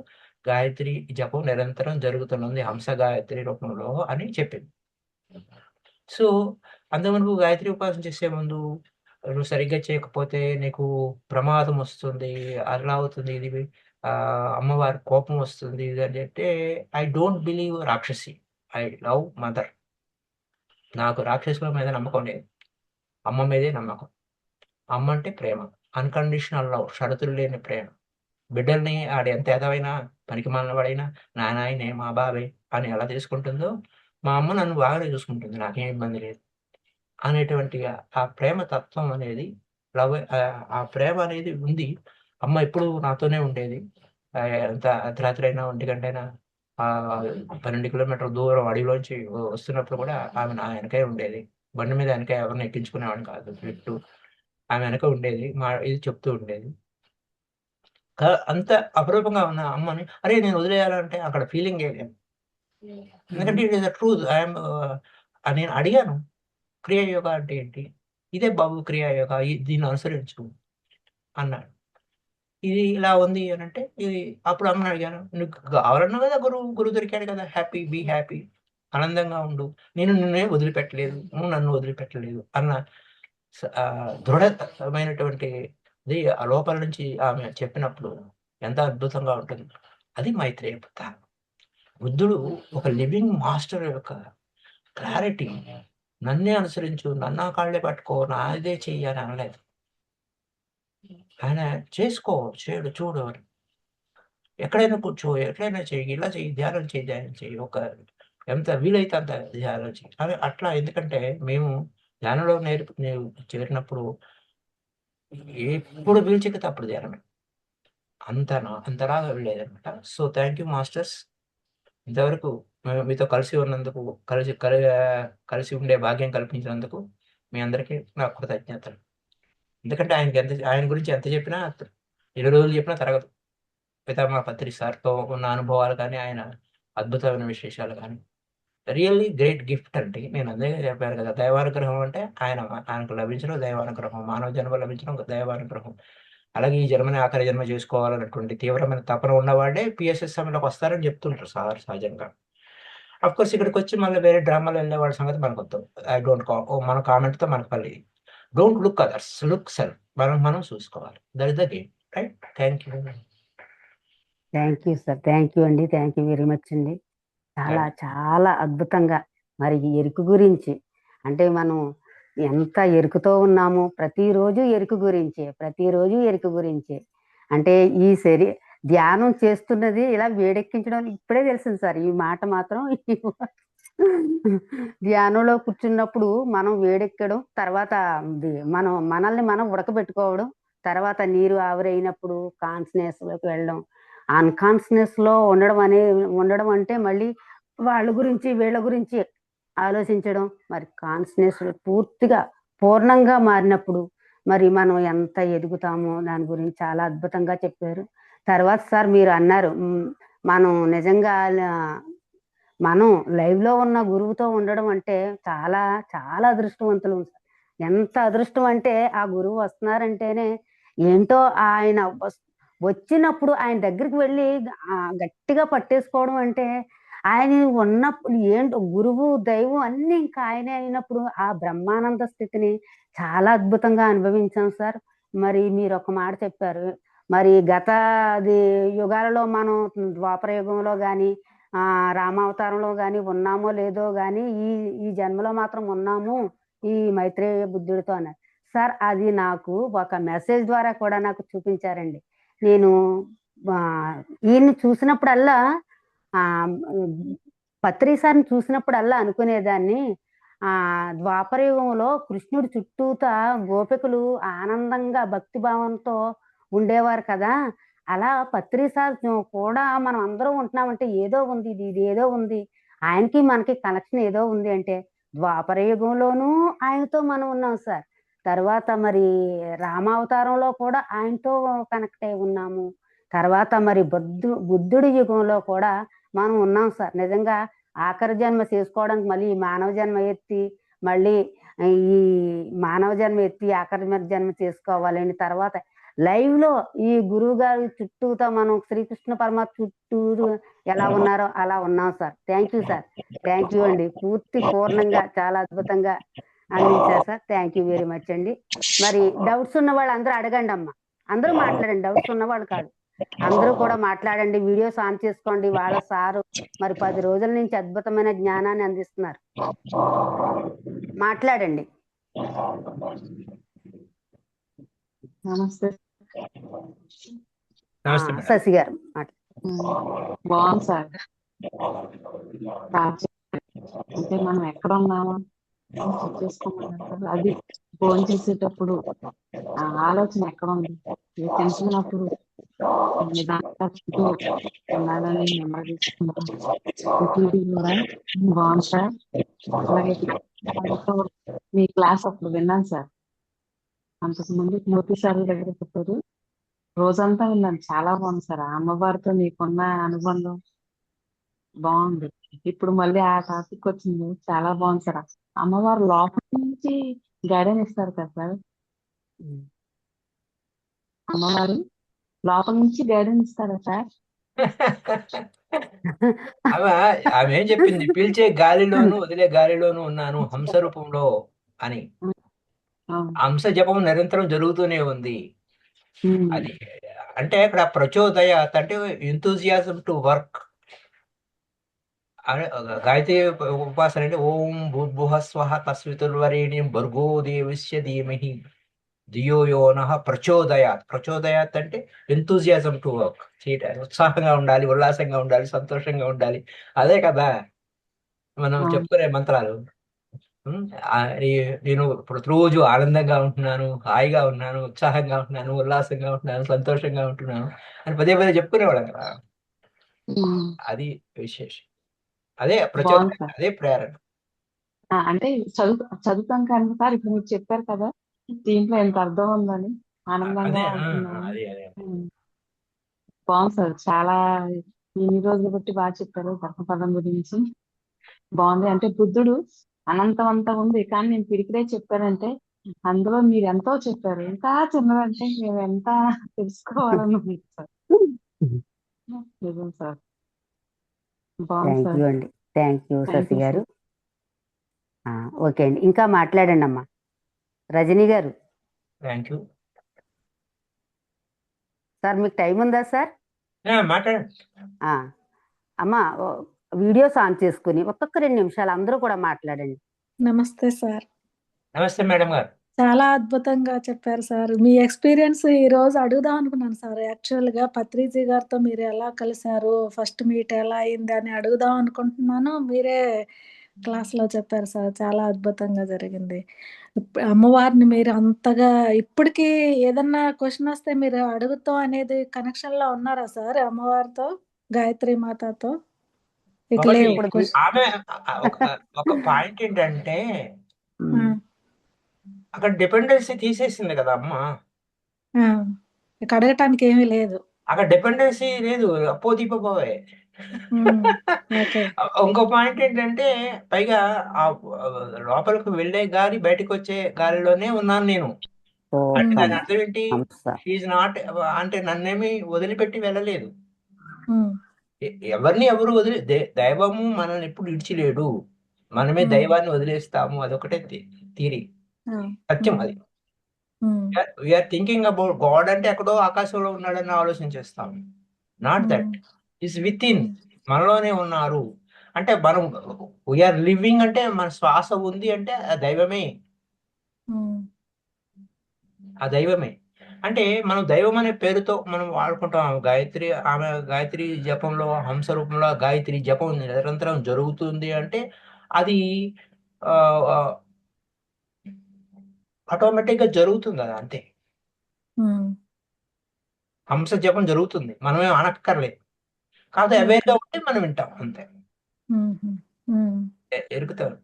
గాయత్రి జపం నిరంతరం జరుగుతున్నది హంస గాయత్రి రూపంలో అని చెప్పింది. సో, అంతమునుపు గాయత్రి ఉపాసన చేసే ముందు నువ్వు సరిగ్గా చేయకపోతే నీకు ప్రమాదం వస్తుంది. అలా అవుతుంది. అమ్మవారి కోపం వస్తుంది. ఇది అని చెప్తే ఐ డోంట్ బిలీవ్ రాక్షసి. I love mother. నాకు రాక్షసుల మీద నమ్మకం లేదు. అమ్మ మీదే నమ్మకం. అమ్మ అంటే ప్రేమ. Unconditional love. షరతులు లేని ప్రేమ. బిడ్డల్ని ఆడెంత ఎదవైనా, పనికిమాలిన వాడైనా, నానాయనే, మా బాబే అని ఎలా చేసుకుంటుందో, మా అమ్మ నన్ను బాగానే చూసుకుంటుంది. నాకేం ఇబ్బంది లేదు. అనేటువంటి ఆ ప్రేమ తత్వం అనేది ఆ ప్రేమ అనేది ఉంది. అమ్మ ఎప్పుడూ నాతోనే ఉండేది. ఎంత అర్ధరాత్రైనా, ఒంటిగంటైనా 12 కిలోమీటర్ల దూరం అడవిలోంచి వస్తున్నప్పుడు కూడా ఆమె నా వెనకే ఉండేది. బండి మీద వెనక ఎవరిని ఎక్కించుకునేవాడిని కాదు. లిఫ్టు. ఆమె వెనక ఉండేది. ఇది చెప్తూ ఉండేది. అంత అపురూపంగా ఉన్న అమ్మని అరేయ్! నేను వదిలేయాలంటే అక్కడ ఫీలింగే లేదు. ఎందుకంటే హ్మ్. It is the truth. నేను అడిగాను. క్రియ యోగ అంటే ఏంటి? ఇదే బాబు క్రియ యోగ. దీన్ని అనుసరించు అన్నాడు. ఇది ఇలా ఉంది అనంటే అప్పుడు అమ్మని అడిగాను. "నీకు కావాలన్నావు కదా! గురువు దొరికాడు కదా! Be happy. ఆనందంగా ఉండు. నేను నిన్నేం వదిలిపెట్టలేదు. నువ్వు నన్ను వదిలిపెట్టలేదు" అన్న దృఢమైనటువంటిది ఆ లోపల నుంచి ఆమె చెప్పినప్పుడు ఎంత అద్భుతంగా ఉంటుంది. అది మైత్రేయ బుద్ధ. బుద్ధుడు ఒక లివింగ్ మాస్టర్ యొక్క క్లారిటీ. నన్నే అనుసరించు, నన్నా కాళ్ళే పట్టుకో, నాదే చెయ్యి అని అనలేదు. ఆయన చేసుకో, చూడు అని. ఎక్కడైనా కూర్చో, ఎట్లైనా చెయ్యి, ఇలా చెయ్యి, ధ్యానం చెయ్యి, ధ్యానం చెయ్యి. ఎంత వీలైతే అంత ధ్యానం చేయి. అట్లా ఎందుకంటే మేము ధ్యానంలో చేరినప్పుడు ఎప్పుడు పీల్చికితే అప్పుడు ధ్యానమే. అంతలాగా వెళ్ళేదనమాట. So thank you masters. ఇంతవరకు మీతో కలిసి ఉన్నందుకు, కలిసి ఉండే భాగ్యం కల్పించినందుకు మీ అందరికీ నా కృతజ్ఞతలు. ఎందుకంటే ఆయన గురించి ఎంత చెప్పినా 20 రోజులు చెప్పినా తరగదు. పితామహ పత్రి సార్‌తో ఉన్న అనుభవాలు కానీ, ఆయన అద్భుతమైన విశేషాలు కానీ, రియల్లీ గ్రేట్ గిఫ్ట్ అండి. నేను అదే చెప్పాను కదా! దైవానుగ్రహం అంటే ఆయనకు లభించడం దైవానుగ్రహం. మానవ జన్మ లభించడం ఒక దైవానుగ్రహం. అలాగే ఈ జన్మని ఆఖరి జన్మ చేసుకోవాలన్నటువంటి తీవ్రమైన తపన ఉన్నవాడే PSSMలోకి వస్తారని చెప్తుంటారు సహజంగా. అఫ్‌కోర్స్ ఇక్కడికొచ్చి మళ్ళీ వేరే డ్రామాలో వెళ్ళేవాడి సంగతి మనకొద్దు. ఐ డోంట్ కా మన కామెంట్‌తో మనకు పని లేదు. Don't look others, look self. మనం చూసుకోవాలి. That is the game. Right? Thank you. Thank you sir. Thank you అండి. థ్యాంక్ యూ వెరీ మచ్ అండి. చాలా చాలా అద్భుతంగా మరి ఈ ఎరుకు గురించి అంటే మనం ఎంత ఎరుకుతో ఉన్నామో ప్రతిరోజు ఎరుకు గురించే, ప్రతిరోజు ఎరుకు గురించే. అంటే ఈ ధ్యానం చేస్తున్నది ఇలా వేడెక్కించడం ఇప్పుడే తెలిసింది సార్. ఈ మాట మాత్రం ధ్యానంలో కూర్చున్నప్పుడు మనం వేడెక్కడం, తర్వాత మనల్ని మనం ఉడకబెట్టుకోవడం, తర్వాత నీరు ఆవిరైనప్పుడు కాన్షియస్‌లోకి వెళ్ళడం. అన్‌కాన్షియస్‌లో ఉండడం అంటే మళ్ళీ వాళ్ళ గురించి, వీళ్ళ గురించి ఆలోచించడం. మరి కాన్షియస్ పూర్తిగా, పూర్ణంగా మారినప్పుడు మరి మనం ఎంత ఎదుగుతామో దాని గురించి చాలా అద్భుతంగా చెప్పారు. తర్వాత సార్ మీరు అన్నారు మనం నిజంగా మనం లైవ్‌లో ఉన్న గురువుతో ఉండడం అంటే చాలా, చాలా అదృష్టవంతులం సార్. ఎంత అదృష్టం అంటే ఆ గురువు వస్తున్నారంటేనే ఏంటో ఆయన వచ్చినప్పుడు ఆయన దగ్గరికి వెళ్ళి గట్టిగా పట్టేసుకోవడం అంటే ఆయన ఉన్నప్పుడు ఏంటో గురువు, దైవం అన్నీ ఇంకా ఆయనే అయినప్పుడు ఆ బ్రహ్మానంద స్థితిని చాలా అద్భుతంగా అనుభవించాం సార్. మరి మీరొక మాట చెప్పారు. మరి అది యుగాలలో మనం ద్వాపర యుగంలో గాని, రామావతారంలో గాని ఉన్నామో లేదో గాని ఈ జన్మలో మాత్రం ఉన్నాము ఈ మైత్రేయ బుద్ధుడితో అన్నారు. సార్ అది నాకు ఒక మెసేజ్ ద్వారా కూడా నాకు చూపించారండి. నేను ఈయన్ని చూసినప్పుడల్లా పత్రి సార్‌ని చూసినప్పుడల్లా అనుకునేదాన్ని ద్వాపరయుగంలో కృష్ణుడి చుట్టూతా గోపికలు ఆనందంగా భక్తిభావంతో ఉండేవారు కదా! అలా పత్రి సార్ కూడా మనం అందరం ఉంటున్నామంటే ఏదో ఉంది. ఇదేదో ఉంది. ఆయనకి మనకి కనెక్షన్ ఏదో ఉంది అంటే ద్వాపరయుగంలోనూ ఆయనతో మనం ఉన్నాం సార్. తర్వాత మరి రామావతారంలో కూడా ఆయనతో కనెక్ట్ అయి ఉన్నాము. తర్వాత మరి బుద్ధుడి యుగంలో కూడా మనం ఉన్నాం సార్. నిజంగా ఆఖరి జన్మ చేసుకోవడానికి మళ్ళీ ఈ మానవ జన్మ ఎత్తి, మళ్ళీ ఈ మానవ జన్మ ఎత్తి ఆఖరి జన్మ చేసుకోవాలని తర్వాత లైవ్‌లో ఈ గురువుగారి చుట్టూతా మనం శ్రీకృష్ణ పరమాత్మ చుట్టూరు ఎలా ఉన్నారో అలా ఉన్నాం sir. Thank you sir. Thank you అండి. పూర్ణంగా చాలా అద్భుతంగా అందించారు sir. Thank you very much అండి. మరి డౌట్స్ ఉన్న వాళ్ళందరూ అడగండమ్మా. అందరూ మాట్లాడండి. డౌట్స్ ఉన్నవాళ్ళు కాదు. అందరూ కూడా మాట్లాడండి. వీడియోస్ ఆన్ చేసుకోండి. వాళ్ళ సారు మరి 10 రోజుల నుంచి అద్భుతమైన జ్ఞానాన్ని అందిస్తున్నారు. మాట్లాడండి. నమస్తే. శశి గారు బాగుంది సార్. అంటే మనం ఎక్కడ ఉన్నామో చేసుకోమన్నారు. అది ఫోన్ చేసేటప్పుడు ఆ ఆలోచన ఎక్కడ ఉంది తింటున్నప్పుడు ఉన్నాడని నెమ్మది కూడా బాగుంది సార్. అలాగే మీ క్లాస్ అప్పుడు విన్నాను సార్. అంతకుముందు మూర్తి సార్ దగ్గర చెప్పారు. రోజంతా విన్నాను. చాలా బాగుంది సార్. అమ్మవారితో మీకున్న అనుబంధం బాగుంది. ఇప్పుడు మళ్ళీ ఆ టాపిక్ వచ్చింది. చాలా బాగుంది సార్. అమ్మవారు లోపల నుంచి గైడెన్స్ ఇస్తారు కదా సార్. అమ్మవారు లోపల నుంచి గైడెన్స్ ఇస్తారా సార్? ఆమె ఏం చెప్పింది? పీల్చే గాలిలోను వదిలే గాలిలోను ఉన్నాను హంస రూపంలో అని. హంస జపం నిరంతరం జరుగుతూనే ఉంది. అది అంటే అక్కడ ప్రచోదయాత్ అంటే ఎంతూజియాజం టు వర్క్. గాయత్రి ఉపాసన అంటే ఓం భూర్భువః స్వః తస్వితుర్వరేణ్యం భర్గో దేవస్య ధీమహి ధియో యో నః ప్రచోదయాత్. ప్రచోదయాత్ అంటే ఎంతూజియాజం టు వర్క్. ఉత్సాహంగా ఉండాలి, ఉల్లాసంగా ఉండాలి, సంతోషంగా ఉండాలి. అదే కదా. మనం అవును చెప్పుకునే మంత్రాలు. ఉమ్, ఆ, నేను ప్రతిరోజు ఆనందంగా ఉంటున్నాను, హాయిగా ఉన్నాను, ఉత్సాహంగా ఉంటున్నాను, ఉల్లాసంగా ఉంటున్నాను, సంతోషంగా ఉంటున్నాను అని పదే పదే చెప్పుకునేవాళ్ళం కదా. ఉమ్, అది విశేషం. అదే బాగుంది ప్రచోదనం, సార్. అదే ప్రేరణ. అంటే చదువుతాం కానీ సార్ ఇప్పుడు మీరు చెప్పారు కదా దీంట్లో ఎంత అర్థం ఉందని ఆనందంగా అదే ఉంటున్నాను. అదే అదే ఉమ్, బాగుంది సార్. చాలా ఇన్ని రోజులు బట్టి బాగా చెప్పారు ధర్మపదం గురించి. బాగుంది. అంటే బుద్ధుడు అనంతవంతం ఉంది కానీ నేను పిడికిడే చెప్పానంటే అందులో మీరు ఎంతో చెప్పారు. ఇంకా చిన్నదంటే మేము ఎంత తెలుసుకోవాలని ఉంది సార్. నిజం సార్. బాగుంది థ్యాంక్ సార్. యూ అండి. Thank you thank Shashi you garu. Sir. Okay అండి, ఇంకా మాట్లాడండి అమ్మా. Rajani garu, thank you. Sir మీకు టైం ఉందా సార్? మాట్లాడండి. ఆ, అమ్మా, వీడియోస్ ఆన్ చేసుకుని ఒక్కొక్క 2 నిమిషాలు అందరూ కూడా మాట్లాడండి. నమస్తే సార్. నమస్తే మేడం గారు. చాలా అద్భుతంగా చెప్పారు సార్. మీ ఎక్స్పీరియన్స్ ఈ రోజు అడుగుదాం అనుకున్నాను సార్. యాక్చువల్‌గా పత్రిజీ గారితో మీరు ఎలా కలిసారు? ఫస్ట్ మీట్ ఎలా అయింది అని అడుగుదాం అనుకుంటున్నాను. మీరే క్లాస్‌లో చెప్పారు సార్. చాలా అద్భుతంగా జరిగింది. అమ్మవారిని మీరు అంతగా ఇప్పటికి ఏదన్నా క్వెషన్ వస్తే మీరు అడుగుతాం అనేది కనెక్షన్‌లో ఉన్నారా సార్ అమ్మవారితో? గాయత్రి మాతతో? ఇక ఒకటి లేవు ఇప్పుడు ఆమె ఒక పాయింట్ ఏంటంటే ఆ! అక్కడ డిపెండెన్సీ తీసేసింది కదా అమ్మ. ఆ! ఇక అడగటానికి ఏమీ లేదు. అక్కడ డిపెండెన్సీ లేదు, అప్పో దీపోవే. హ్మ్. ఓకే. ఇంకో పాయింట్ ఏంటంటే పైగా ఆ లోపలికి వెళ్ళే గాలి బయటకు వచ్చే గాలిలోనే ఉన్నాను నేను. అంటే హ్మ్. దాని అర్థం ఏంటి? హంస. షీఈ్ నాట్, అంటే నన్నేమి వదిలిపెట్టి వెళ్ళలేదు. హ్మ్. ఎవరిని ఎవరు దైవము మనల్ని ఎప్పుడు ఇడిచిలేడు, మనమే హ్మ్. దైవాన్ని వదిలేస్తాము. అదొకటే థియరీ, ఆ! సత్యం హ్మ్. అది. హ్మ్. వీఆర్ థింకింగ్ అబౌట్ గాడ్ అంటే ఎక్కడో ఆకాశంలో ఉన్నాడని ఆలోచించేస్తాం. నాట్ దట్, హ్మ్. ఈస్ విత్ ఇన్, హ్మ్. మనలోనే ఉన్నారు. అంటే మనం వీఆర్ లివింగ్ అంటే మన శ్వాస ఉంది అంటే ఆ దైవమే, హ్మ్. ఆ దైవమే. అంటే మనం దైవం అనే పేరుతో మనం వాడుకుంటాం. గాయత్రి, ఆమె గాయత్రి జపంలో హంస రూపంలో గాయత్రి జపం నిరంతరం జరుగుతుంది అంటే అది ఆటోమేటిక్ గా జరుగుతుంది, అది అంతే. హ్మ్. హంస జపం జరుగుతుంది, మనమే అనక్కర్లేదు. కాదు ఓకే. అవేర్గా ఉంటే మనం వింటాం అంతే, హుహు. హ్మ్. ఎరుగుతారు.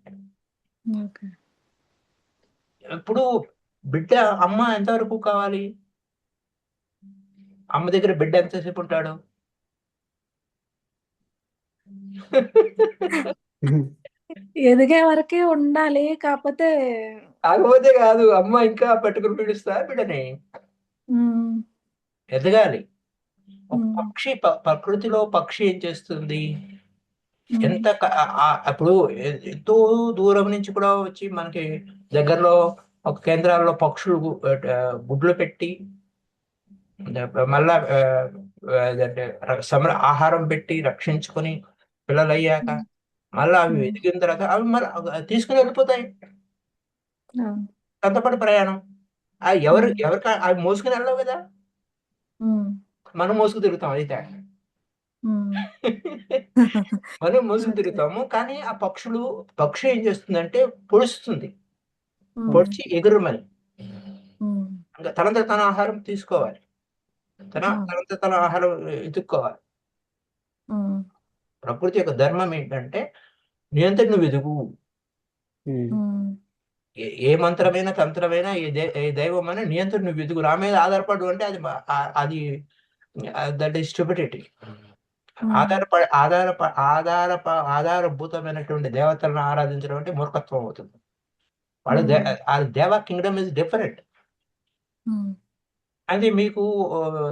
ఓకే. ఇప్పుడు బిడ్డ, అమ్మ ఎంతవరకు కావాలి? అమ్మ దగ్గర బిడ్డ ఎంతసేపు ఉంటాడు? ఎదిగే వరకే ఉండాలి. కాపోతే కాకపోతే కాదు, అమ్మ ఇంకా పట్టుకుని పీడిస్తా బిడ్డని. హ్మ్. ఎదగాలి. ఒక హ్మ్. పక్షి ప్రకృతిలో పక్షి ఏం చేస్తుంది? హ్మ్. ఎంత అప్పుడు ఎంతో దూరం నుంచి కూడా వచ్చి మనకి దగ్గరలో ఒక కేంద్రాల్లో పక్షులు గుడ్లు పెట్టి మళ్ళా అదంటే ఆహారం పెట్టి రక్షించుకొని పిల్లలు అయ్యాక హ్మ్. మళ్ళీ అవి హ్మ్. ఎదిగిన తర్వాత అవి మళ్ళీ తీసుకుని వెళ్ళిపోతాయి. అవును. కంతపడి ప్రయాణం. హ్మ్. ఎవరికి అవి మోసుకుని వెళ్ళవు కదా, హ్మ్. మనం మోసుకు తిరుగుతాం అయితే. హ్మ్. మనం మోసుకు ఓకే. తిరుగుతాము. కానీ ఆ పక్షి ఏం చేస్తుందంటే పొడుస్తుంది, హ్మ్. పొడిచి ఎగురమని. హ్మ్. ఇంకా తనంత తన ఆహారం తీసుకోవాలి, అవును. తనంత తన ఆహారం ఎత్తుక్కోవాలి. హ్మ్. ప్రకృతి యొక్క ధర్మం ఏంటంటే నీ అంతట నువ్వు ఎదుగు. హ్మ్. ఏ మంత్రమైనా తంత్రమైనా ఏ దైవమైనా నీ అంతట నువ్వు ఎదుగు, నా మీద ఆధారపడు అంటే అది దట్ ఈస్ స్టూపిడిటీ. హ్మ్. ఆధారభూతమైనటువంటి దేవతలను ఆరాధించడం అంటే మూర్ఖత్వం అవుతుంది. వాళ్ళ హ్మ్. దేవ కింగ్డమ్ ఇస్ డిఫరెంట్. హ్మ్. అది మీకు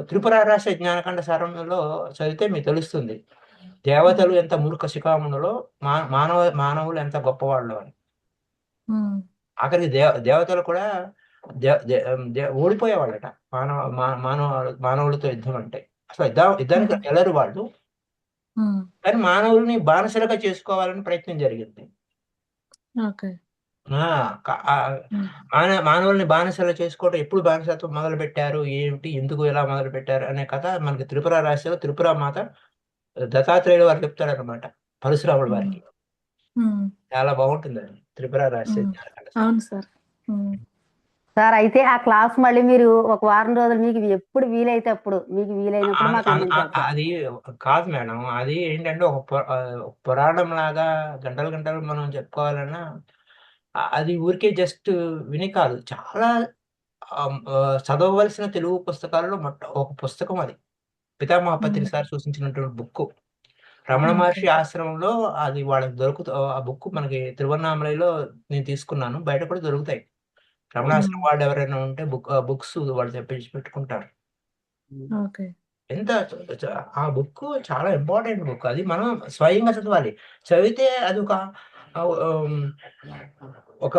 త్రిపుర రహస్య జ్ఞానకాండ సారంలో చదివితే మీకు తెలుస్తుంది. దేవతలు హ్మ్. ఎంత మూర్ఖ శిఖామణులో, మానవులు ఎంత గొప్పవాళ్ళు అని. హ్మ్. ఆఖరికి దేవతలు కూడా ఓడిపోయేవాళ్ళట మానవులతో యుద్ధం అంటే. అసలు యుద్ధానికి హ్మ్. వెళ్ళరు వాళ్ళు, హ్మ్. కానీ మానవుల్ని బానిసలుగా చేసుకోవాలని ప్రయత్నం జరిగింది. ఓకే. ఆ, క- ఆ, హ్మ్. మానవుల్ని బానిసలు చేసుకోవడం ఎప్పుడు బానిసత్వం మొదలు పెట్టారు, ఏమిటి, ఎందుకు ఎలా మొదలు పెట్టారు అనే కథ మనకి త్రిపుర రాశిలో త్రిపుర మాత దత్తాత్రేయుడు వారు చెప్తారనమాట పరశురాముల హ్మ్. వారికి. ఉమ్, చాలా బాగుంటుందండి త్రిపుర రహస్య ఉమ్. జ్ఞానకాండ. అవును సార్. ఉమ్, సార్ అయితే ఆ క్లాస్ మళ్ళీ మీరు ఒక వారం రోజులు మీకు ఎప్పుడు వీలైతే అప్పుడు మీకు వీలైనప్పుడు మాకు అందించాలి సార్. అది కాదు మేడం, అది ఏంటంటే ఒక పురాణం లాగా గంటలు గంటలు మనం చెప్పుకోవాలన్నా అది ఊరికే జస్ట్ విని కాదు. చాలా చదవవలసిన తెలుగు పుస్తకాల్లో ఒక పుస్తకం అది. పితామహ పత్రి ఉమ్, సార్ సూచించినటువంటి బుక్కు. రమణ ఓకే. మహర్షి ఆశ్రమంలో అది వాళ్ళకి ఆ బుక్ మనకి తిరువన్నామలైలో నేను తీసుకున్నాను. బయట కూడా దొరుకుతాయి. రమణాశ్రమం ఉమ్, వాళ్ళు ఎవరైనా ఉంటే బుక్స్ వాళ్ళు తెప్పించి పెట్టుకుంటారు. ఓకే. ఎంత ఆ బుక్ చాలా ఇంపార్టెంట్ బుక్. అది మనం స్వయంగా చదవాలి. చదివితే అదొక ఆహ్, హ్మ్, ఒక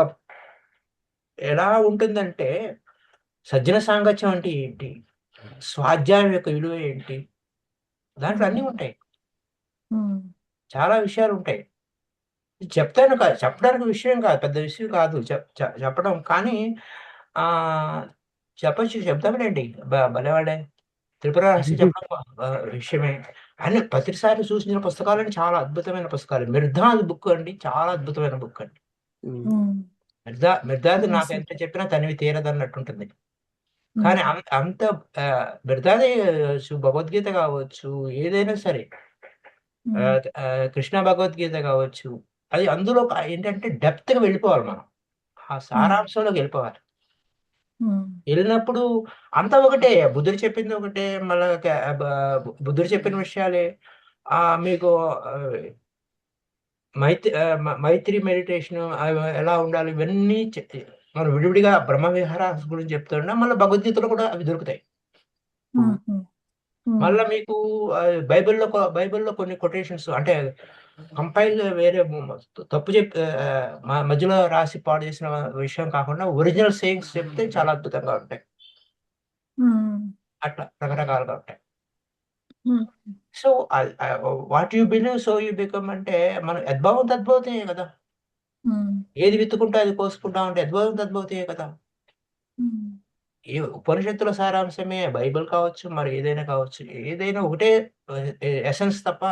ఎలా ఉంటుందంటే, సజ్జన సాంగత్యం అంటే ఏంటి? స్వాధ్యాయం యొక్క విలువ ఏంటి? దాంట్లో ఉమ్, అన్నీ ఉంటాయి. ఉమ్, చాలా విషయాలుంటాయి. చెప్తాను కాదు, చెప్పడానికి విషయం కాదు. పెద్ద విషయం కాదు చెప్పడం. కానీ ఆహ్, చెప్తాంలెండి. భలేవాడే. త్రిపుర రహస్య చెప్పడం విషయమే. అని ప్రతిసారి సూచించిన పుస్తకాలన్నీ చాలా అద్భుతమైన పుస్తకాలు. 'మిర్ధాద్' బుక్ అండి. చాలా అద్భుతమైన బుక్ అండి. ఉమ్. ఉమ్, 'మిర్ధాద్' అవును సార్. నాకెంత చెప్పినా తనివి తీరదన్నట్టుంటుంది. కానీ ఉమ్, అంత 'మిర్ధాదే' భగవద్గీత కావచ్చు, ఏదైనా సరే. ఉమ్, కృష్ణ భగవద్గీత కావచ్చు. అది అందులో ఏంటంటే డెప్త్‌గా వెళ్ళిపోవాలి మనం. ఆ ఉమ్, సారాంశంలోకి వెళ్ళిపోవాలి. ఉమ్, ఎళ్ళినప్పుడు అంతా ఒకటే. బుద్ధుడు చెప్పింది ఒకటే. మళ్ళా బుద్ధుడు చెప్పిన విషయాలే. మీకు ఆహ్, మైత్రి మెడిటేషన్ ఎలా ఉండాలి ఇవన్నీ మనం విడివిడిగా బ్రహ్మ విహారాస్ గురించి చెప్తుంటే మళ్ళా భగవద్గీతలో కూడా అవి దొరుకుతాయి. ఉమ్, ఉమ్, ఉమ్, మళ్ళా మీకు బైబిల్‌లో కొన్ని కొటేషన్స్ అంటే కంపైల్ వేరే తప్పు మధ్యలో రాసి పాడు చేసిన విషయం కాకుండా ఒరిజినల్ సేయింగ్స్ చెప్తే చాలా అద్భుతంగా ఉంటాయి. ఉమ్, అట్లా రకరకాలుగా ఉంటాయి. Um, so, what you believe so you become అంటే మనం యద్భావం తద్భవతే కదా! ఉమ్, ఏది విత్తుకుంటే అది కోసుకుంటాం అంటే యద్భావం తద్భవతే కదా! ఉమ్, ఈ ఉపనిషత్తుల సారాంశమే బైబిల్ కావచ్చు, మరి ఏదైనా కావచ్చు. ఏదైనా ఒకటే ఎసెన్స్ తప్ప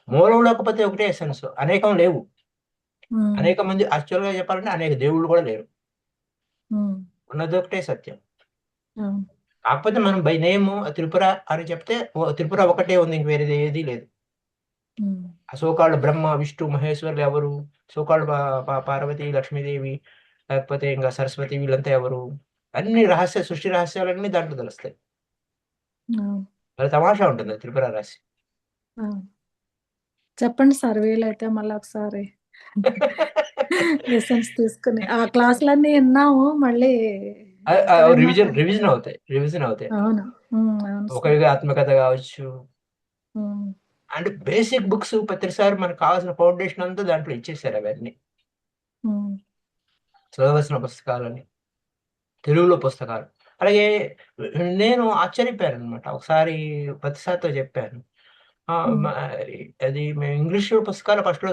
మూలం లేకపోతే ఒకటే ఎసెన్స్. అనేకం లేవు. ఉమ్, అనేక మంది యాక్చువల్‌గా చెప్పాలంటే అనేక దేవుళ్ళు కూడా లేరు. ఉమ్, ఉన్నదొకటే సత్యం. అవును. కాకపోతే మనం బై నేమ్ త్రిపుర అని చెప్తే త్రిపుర ఒకటే ఉంది. ఇంక వేరేది ఏది లేదు. ఉమ్, ఆ సో కాల్డ్ బ్రహ్మ, విష్ణు, మహేశ్వరులు ఎవరు? సో కాల్డ్ పా పా పార్వతి, లక్ష్మీదేవి లేకపోతే ఇంక సరస్వతి వీళ్ళంతా ఎవరు? అన్ని సృష్టి రహస్యాలన్నీ దాంట్లో తెలుస్తాయి. అవును. భలే తమాషా ఉంటుంది త్రిపుర రహస్యం. అవును. చెప్పండి సార్ వీలైతే మళ్ళా ఒకసారి ఎసెన్స్ తీసుకుని. ఆ క్లాసులన్నీ ఇన్నాము. మళ్ళీ ఎక్కడైనా రివిజన్ అవుతాయి. రివిజన్ అవుతాయి. అవును. అవును ఒక సార్. యుగ ఆత్మకథ గావచ్చు. హ్మ్. అంటే బేసిక్ బుక్స్ ప్రతిసారి మనకు కావాల్సిన ఫౌండేషన్ అంతా దాంట్లో ఇచ్చేసారు అవన్నీ. హ్మ్. చదవలసిన పుస్తకాలని. తెలుగులో పుస్తకాలు. అలాగే నేను ఆశ్చర్యపోయాననమాట. ఒకసారి ప్రతిసారితో చెప్పాను. హ్మ్. అది మేము ఇంగ్లీష్‌లో పుస్తకాలు ఫస్ట్‌లో